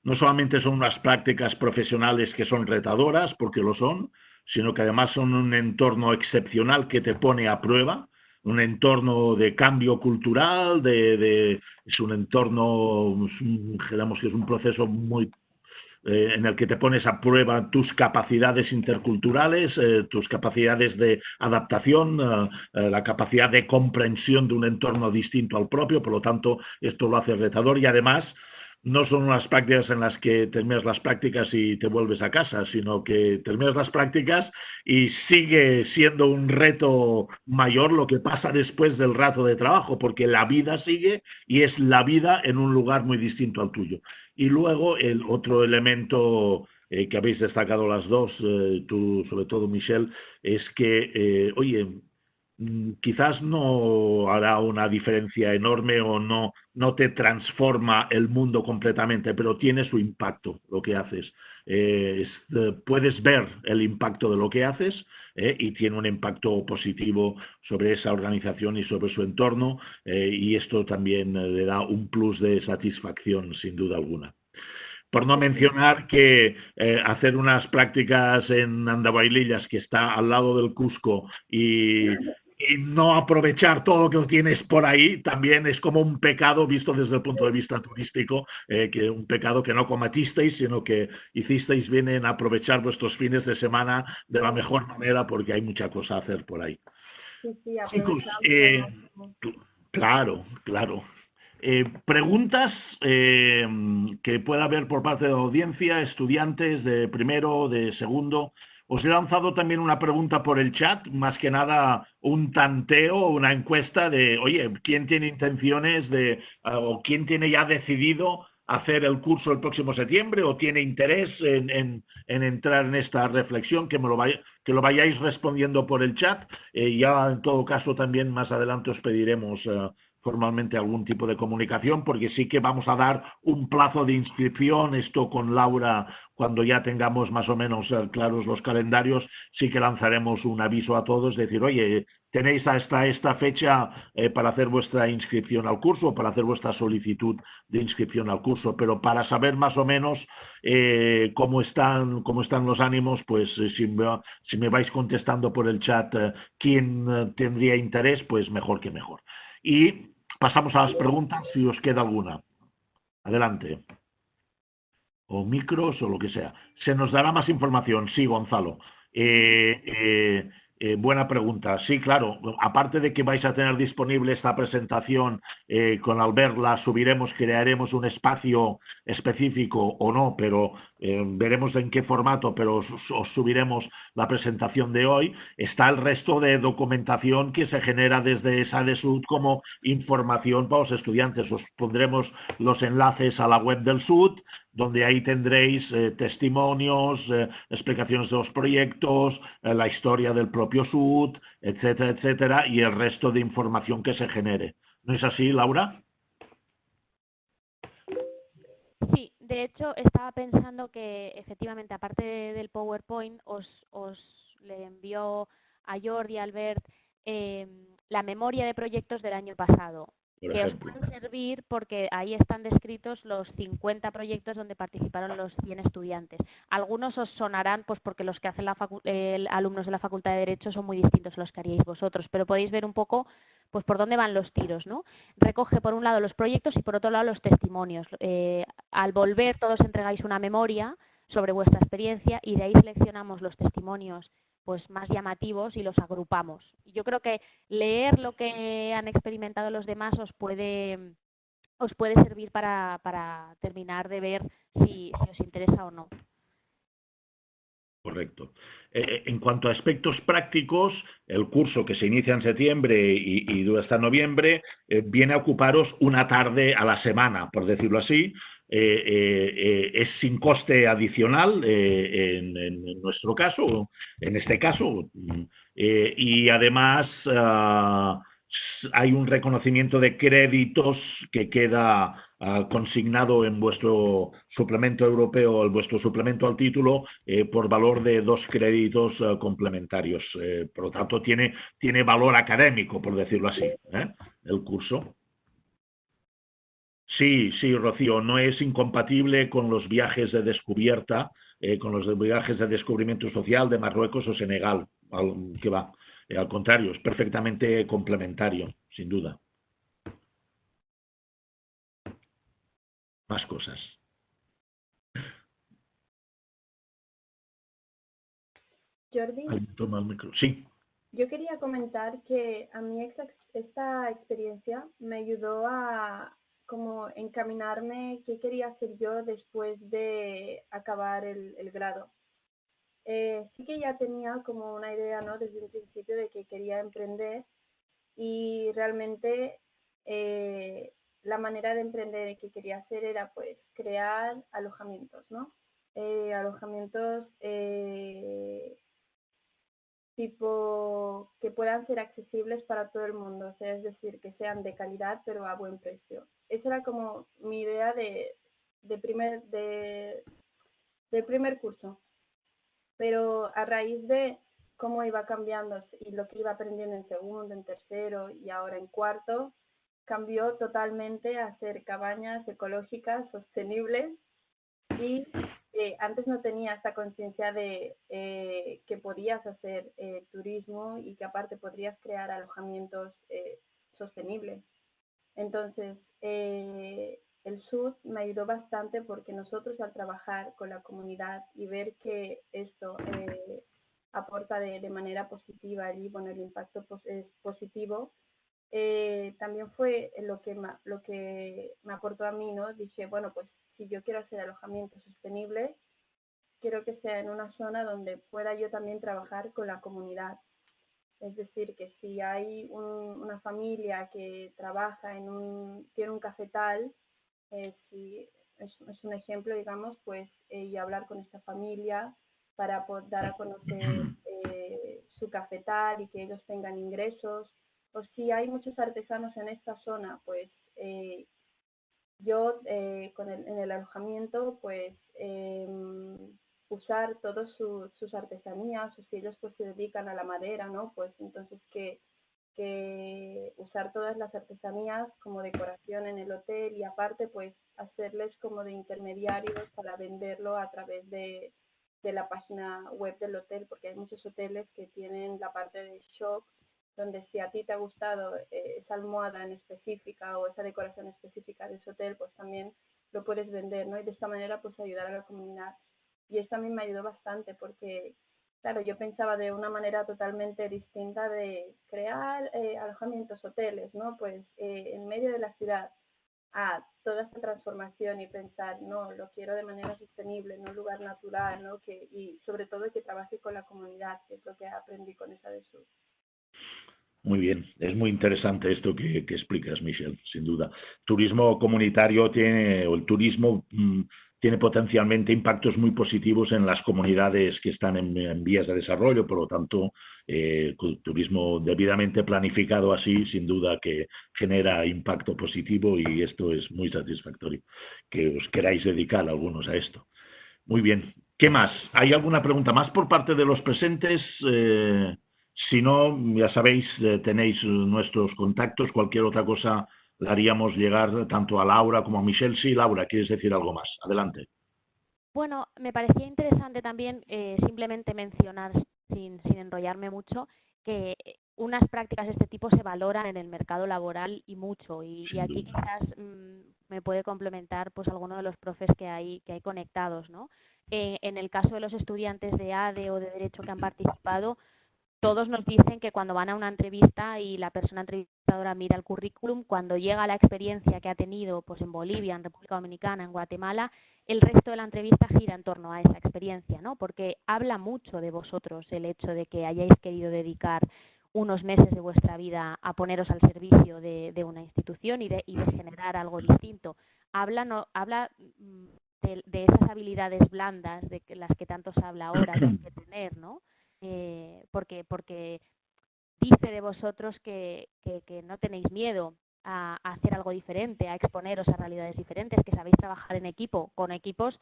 No solamente son unas prácticas profesionales que son retadoras, porque lo son, sino que además son un entorno excepcional que te pone a prueba, un entorno de cambio cultural, es un entorno, digamos que es un proceso muy en el que te pones a prueba tus capacidades interculturales, tus capacidades de adaptación, la capacidad de comprensión de un entorno distinto al propio. Por lo tanto, esto lo hace retador y además no son unas prácticas en las que terminas las prácticas y te vuelves a casa, sino que terminas las prácticas y sigue siendo un reto mayor lo que pasa después del rato de trabajo, porque la vida sigue y es la vida en un lugar muy distinto al tuyo. Y luego el otro elemento que habéis destacado las dos, tú sobre todo Michelle, es que, oye, quizás no hará una diferencia enorme o no te transforma el mundo completamente, pero tiene su impacto lo que haces. Puedes ver el impacto de lo que haces y tiene un impacto positivo sobre esa organización y sobre su entorno y esto también le da un plus de satisfacción sin duda alguna. Por no mencionar que hacer unas prácticas en Andahuaylillas, que está al lado del Cusco, y no aprovechar todo lo que tienes por ahí, también es como un pecado visto desde el punto de vista turístico, que un pecado que no cometisteis, sino que hicisteis bien en aprovechar vuestros fines de semana de la mejor manera, porque hay mucha cosa a hacer por ahí. Sí, chicos, claro. Preguntas que pueda haber por parte de la audiencia, estudiantes de primero, de segundo. Os he lanzado también una pregunta por el chat, más que nada un tanteo, una encuesta de, oye, ¿quién tiene intenciones o quién tiene ya decidido hacer el curso el próximo septiembre o tiene interés en entrar en esta reflexión? Que lo vayáis respondiendo por el chat. Ya en todo caso también más adelante os pediremos formalmente algún tipo de comunicación, porque sí que vamos a dar un plazo de inscripción. Esto con Laura, cuando ya tengamos más o menos claros los calendarios, sí que lanzaremos un aviso a todos, decir, oye, tenéis hasta esta fecha para hacer vuestra inscripción al curso, para hacer vuestra solicitud de inscripción al curso, pero para saber más o menos cómo están los ánimos, pues si me vais contestando por el chat quién tendría interés, pues mejor que mejor. Y pasamos a las preguntas, si os queda alguna. Adelante. O micros o lo que sea. Se nos dará más información. Sí, Gonzalo. Buena pregunta. Sí, claro. Aparte de que vais a tener disponible esta presentación, con Albert la subiremos, crearemos un espacio específico o no, pero veremos en qué formato, pero os subiremos la presentación de hoy. Está el resto de documentación que se genera desde SADE-Sud como información para los estudiantes. Os pondremos los enlaces a la web del SUD, donde ahí tendréis testimonios, explicaciones de los proyectos, la historia del propio SUD, etcétera, etcétera, y el resto de información que se genere. ¿No es así, Laura? Sí, de hecho estaba pensando que efectivamente, aparte del PowerPoint, os le envió a Jordi, a Albert, la memoria de proyectos del año pasado, que os pueden servir porque ahí están descritos los 50 proyectos donde participaron los 100 estudiantes. Algunos os sonarán pues porque los que hacen alumnos de la Facultad de Derecho son muy distintos a los que haríais vosotros, pero podéis ver un poco pues por dónde van los tiros, ¿no? Recoge por un lado los proyectos y por otro lado los testimonios. Al volver todos entregáis una memoria sobre vuestra experiencia y de ahí seleccionamos los testimonios pues más llamativos y los agrupamos. Yo creo que leer lo que han experimentado los demás os puede servir para terminar de ver si os interesa o no. Correcto. En cuanto a aspectos prácticos, el curso que se inicia en septiembre y dura hasta noviembre viene a ocuparos una tarde a la semana, por decirlo así. Es sin coste adicional en nuestro caso, en este caso, y además hay un reconocimiento de créditos que queda consignado en vuestro suplemento europeo, en vuestro suplemento al título, por valor de 2 créditos complementarios. Por lo tanto, tiene valor académico, por decirlo así, el curso. Sí, Rocío, no es incompatible con los viajes de descubierta, con los viajes de descubrimiento social de Marruecos o Senegal, que va. Al contrario, es perfectamente complementario, sin duda. Más cosas. Jordi. Toma el micro. Sí. Yo quería comentar que a mí esta experiencia me ayudó a como encaminarme qué quería hacer yo después de acabar el grado. Sí que ya tenía como una idea, ¿no?, desde un principio de que quería emprender y realmente la manera de emprender que quería hacer era pues crear alojamientos, ¿no? Alojamientos tipo que puedan ser accesibles para todo el mundo, o sea, es decir, que sean de calidad pero a buen precio. Esa era como mi idea del primer curso. Pero a raíz de cómo iba cambiando y lo que iba aprendiendo en segundo, en tercero y ahora en cuarto, cambió totalmente a hacer cabañas ecológicas, sostenibles, y antes no tenía esta conciencia de que podías hacer turismo y que aparte podrías crear alojamientos sostenibles. Entonces, el SUD me ayudó bastante porque nosotros al trabajar con la comunidad y ver que esto aporta de manera positiva allí, bueno, el impacto es positivo, también fue lo que me aportó a mí, ¿no? Dije, bueno, pues si yo quiero hacer alojamiento sostenible, quiero que sea en una zona donde pueda yo también trabajar con la comunidad. Es decir, que si hay una familia que trabaja tiene un cafetal, si es un ejemplo, digamos, pues y hablar con esta familia para poder dar a conocer su cafetal y que ellos tengan ingresos. O si hay muchos artesanos en esta zona, pues yo en el alojamiento, pues usar todas sus artesanías, o si ellos pues se dedican a la madera, ¿no? Pues entonces que usar todas las artesanías como decoración en el hotel y aparte pues hacerles como de intermediarios para venderlo a través de la página web del hotel, porque hay muchos hoteles que tienen la parte de shop, donde si a ti te ha gustado esa almohada en específica o esa decoración específica de ese hotel, pues también lo puedes vender, ¿no? Y de esta manera pues ayudar a la comunidad. Y esto a mí me ayudó bastante porque claro, yo pensaba de una manera totalmente distinta de crear alojamientos, hoteles, ¿no? Pues en medio de la ciudad, a toda esta transformación y pensar, no, lo quiero de manera sostenible, en un lugar natural, ¿no? Y sobre todo que trabaje con la comunidad, que es lo que aprendí con esa de sur. Muy bien, es muy interesante esto que explicas, Michelle, sin duda. Turismo comunitario tiene, o el turismo tiene potencialmente impactos muy positivos en las comunidades que están en vías de desarrollo, por lo tanto, turismo debidamente planificado así, sin duda que genera impacto positivo y esto es muy satisfactorio, que os queráis dedicar algunos a esto. Muy bien, ¿qué más? ¿Hay alguna pregunta más por parte de los presentes? Si no, ya sabéis, tenéis nuestros contactos, cualquier otra cosa la haríamos llegar tanto a Laura como a Michelle. Sí, Laura, ¿quieres decir algo más? Adelante. Bueno, me parecía interesante también simplemente mencionar, sin enrollarme mucho, que unas prácticas de este tipo se valoran en el mercado laboral y mucho. Y aquí quizás me puede complementar pues alguno de los profes que hay conectados, ¿no? En el caso de los estudiantes de ADE o de Derecho que han participado, todos nos dicen que cuando van a una entrevista y la persona entrevistadora mira el currículum, cuando llega la experiencia que ha tenido pues en Bolivia, en República Dominicana, en Guatemala, el resto de la entrevista gira en torno a esa experiencia, ¿no? Porque habla mucho de vosotros el hecho de que hayáis querido dedicar unos meses de vuestra vida a poneros al servicio de una institución y de generar algo distinto. Habla de esas habilidades blandas de las que tanto se habla ahora que hay que tener, ¿no? Porque dice de vosotros que no tenéis miedo a hacer algo diferente, a exponeros a realidades diferentes, que sabéis trabajar en equipo, con equipos,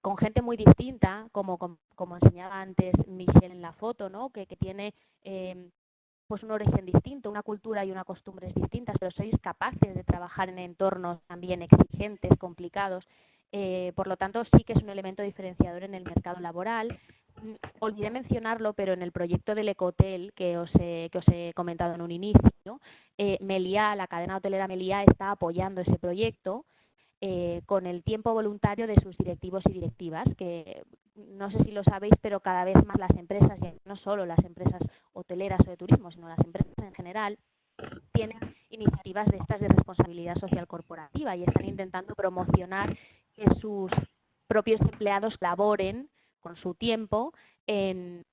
con gente muy distinta, como enseñaba antes Michelle en la foto, ¿no? Que tiene pues un origen distinto, una cultura y unas costumbres distintas, pero sois capaces de trabajar en entornos también exigentes, complicados. Por lo tanto, sí que es un elemento diferenciador en el mercado laboral. Olvidé mencionarlo, pero en el proyecto del ecohotel que os he comentado en un inicio, Meliá, la cadena hotelera Meliá, está apoyando ese proyecto con el tiempo voluntario de sus directivos y directivas, que no sé si lo sabéis, pero cada vez más las empresas, y no solo las empresas hoteleras o de turismo, sino las empresas en general, tienen iniciativas de estas de responsabilidad social corporativa y están intentando promocionar que sus propios empleados laboren con su tiempo en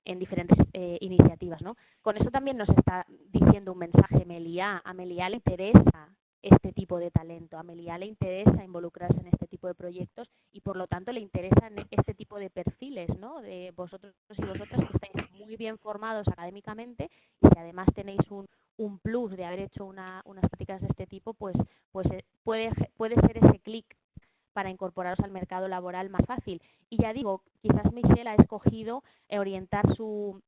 diferentes iniciativas, ¿no? Con eso también nos está diciendo un mensaje Meliá. A Meliá le interesa este tipo de talento, a Meliá le interesa involucrarse en este tipo de proyectos y por lo tanto le interesan este tipo de perfiles, ¿no? De vosotros y vosotras que estáis muy bien formados académicamente y que además tenéis un plus de haber hecho unas prácticas de este tipo, pues puede ser ese clic para incorporaros al mercado laboral más fácil. Y ya digo, quizás Michelle ha escogido orientar su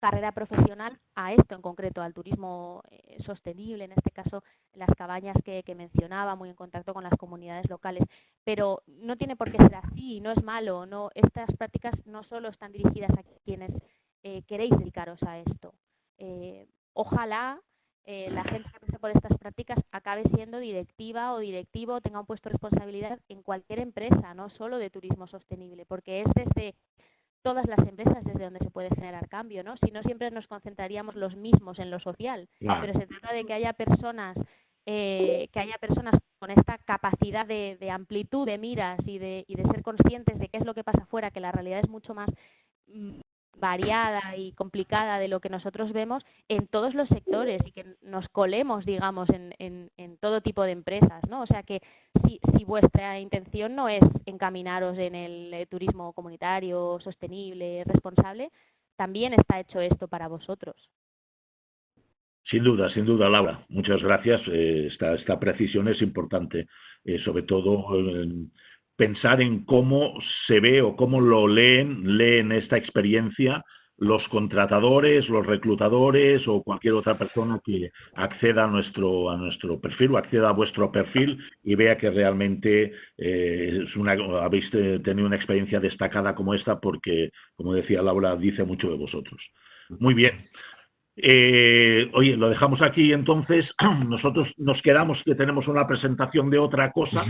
carrera profesional a esto en concreto, al turismo sostenible, en este caso las cabañas que mencionaba, muy en contacto con las comunidades locales, pero no tiene por qué ser así, no es malo, no, estas prácticas no solo están dirigidas a quienes queréis dedicaros a esto. Ojalá la gente que pase por estas prácticas acabe siendo directiva o directivo, tenga un puesto de responsabilidad en cualquier empresa, no solo de turismo sostenible, porque es desde todas las empresas desde donde se puede generar cambio, ¿no? Si no, siempre nos concentraríamos los mismos en lo social, claro. Pero se trata de que haya personas con esta capacidad de amplitud de miras y de ser conscientes de qué es lo que pasa afuera, que la realidad es mucho más variada y complicada de lo que nosotros vemos en todos los sectores y que nos colemos, digamos, en todo tipo de empresas, ¿no? O sea que si vuestra intención no es encaminaros en el turismo comunitario, sostenible, responsable, también está hecho esto para vosotros. Sin duda, Laura. Muchas gracias. Esta precisión es importante, sobre todo pensar en cómo se ve o cómo lo leen esta experiencia los contratadores, los reclutadores o cualquier otra persona que acceda a nuestro perfil o acceda a vuestro perfil y vea que realmente habéis tenido una experiencia destacada como esta porque, como decía Laura, dice mucho de vosotros. Muy bien. Oye, lo dejamos aquí entonces. Nosotros nos quedamos que tenemos una presentación de otra cosa,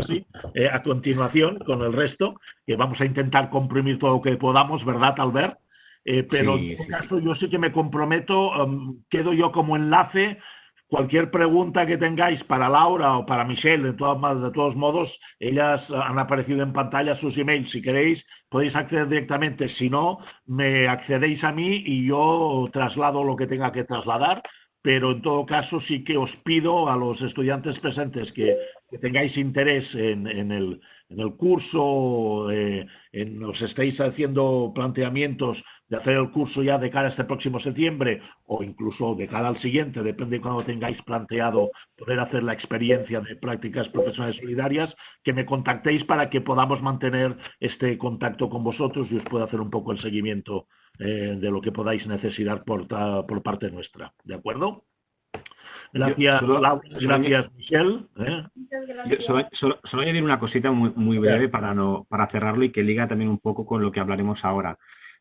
así, a continuación con el resto, que vamos a intentar comprimir todo lo que podamos, ¿verdad, Albert? Pero Sí, en todo sí. caso yo sí que me comprometo, quedo yo como enlace. Cualquier pregunta que tengáis para Laura o para Michelle, de todos modos, ellas han aparecido en pantalla sus emails. Si queréis, podéis acceder directamente. Si no, me accedéis a mí y yo traslado lo que tenga que trasladar. Pero en todo caso, sí que os pido a los estudiantes presentes que tengáis interés en el curso, os estéis haciendo planteamientos de hacer el curso ya de cara a este próximo septiembre o incluso de cara al siguiente, depende de cuando tengáis planteado poder hacer la experiencia de prácticas profesionales solidarias, que me contactéis para que podamos mantener este contacto con vosotros y os pueda hacer un poco el seguimiento de lo que podáis necesitar por parte nuestra. ¿De acuerdo? Gracias, Laura, gracias, Michelle. Muchas Yo gracias. solo añadir una cosita muy breve para cerrarlo y que liga también un poco con lo que hablaremos ahora.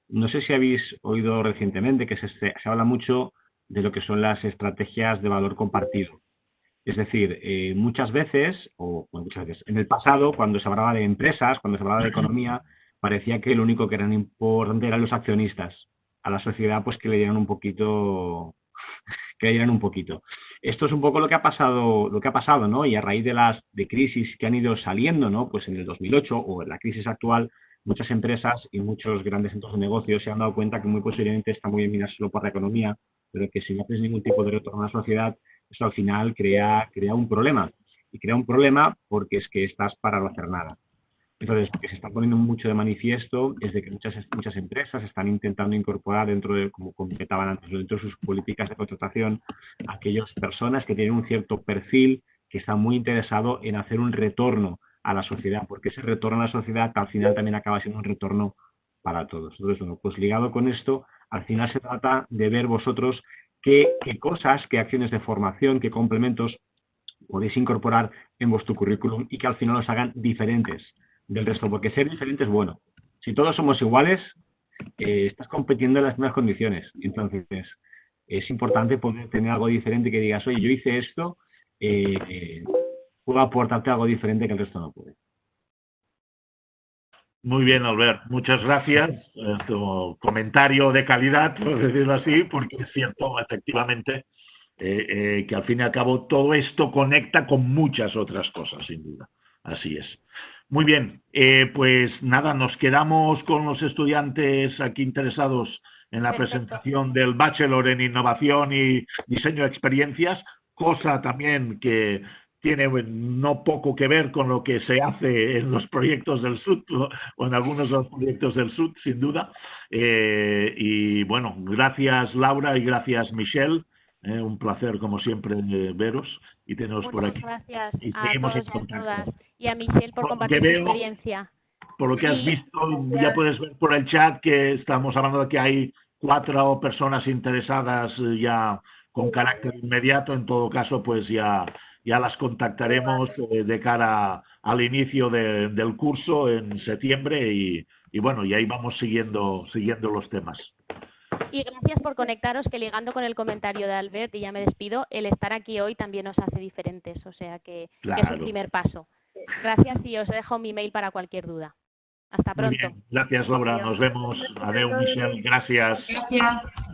No sé si habéis oído recientemente que se habla mucho de lo que son las estrategias de valor compartido. Es decir, muchas veces, en el pasado, cuando se hablaba de empresas, cuando se hablaba de economía, parecía que lo único que eran importante eran los accionistas. A la sociedad, pues que le dieran un poquito, Esto es un poco lo que ha pasado, ¿no? Y a raíz de crisis que han ido saliendo, ¿no? Pues en el 2008 o en la crisis actual, muchas empresas y muchos grandes centros de negocios se han dado cuenta que muy posiblemente está muy bien mirar solo por la economía, pero que si no haces ningún tipo de retorno a la sociedad, eso al final crea un problema. Y crea un problema porque es que estás para no hacer nada. Entonces, lo que se está poniendo mucho de manifiesto es de que muchas empresas están intentando incorporar como comentaban antes, dentro de sus políticas de contratación, a aquellas personas que tienen un cierto perfil, que están muy interesados en hacer un retorno a la sociedad, porque ese retorno a la sociedad al final también acaba siendo un retorno para todos. Entonces, bueno, pues ligado con esto, al final se trata de ver vosotros qué cosas, qué acciones de formación, qué complementos podéis incorporar en vuestro currículum y que al final os hagan diferentes del resto, porque ser diferente es bueno. Si todos somos iguales, estás compitiendo en las mismas condiciones. Entonces, es importante poder tener algo diferente que digas, oye, yo hice esto, puedo aportarte algo diferente que el resto no puede. Muy bien, Albert. Muchas gracias. Tu comentario de calidad, por decirlo así, porque es cierto, efectivamente, que al fin y al cabo todo esto conecta con muchas otras cosas, sin duda. Así es. Muy bien, pues nada, nos quedamos con los estudiantes aquí interesados en la presentación del Bachelor en Innovación y Diseño de Experiencias, cosa también que tiene no poco que ver con lo que se hace en los proyectos del SUD o en algunos de los proyectos del SUD, sin duda. Y bueno, gracias Laura y gracias Michelle. Un placer, como siempre, veros y teneros por aquí. Muchas gracias y a seguimos todos en y a contacto. todas. Y a Michelle por compartir su experiencia. Por lo que has visto, ya puedes ver por el chat que estamos hablando de que hay 4 personas interesadas ya con carácter inmediato. En todo caso, pues ya las contactaremos de cara al inicio del curso en septiembre y bueno, y ahí vamos siguiendo los temas. Y gracias por conectaros, que ligando con el comentario de Albert, y ya me despido, el estar aquí hoy también nos hace diferentes, o sea que es un primer paso. Gracias y os dejo mi mail para cualquier duda. Hasta pronto. Muy bien. Gracias, Laura. Nos vemos. Adiós, Michelle. Gracias. Gracias.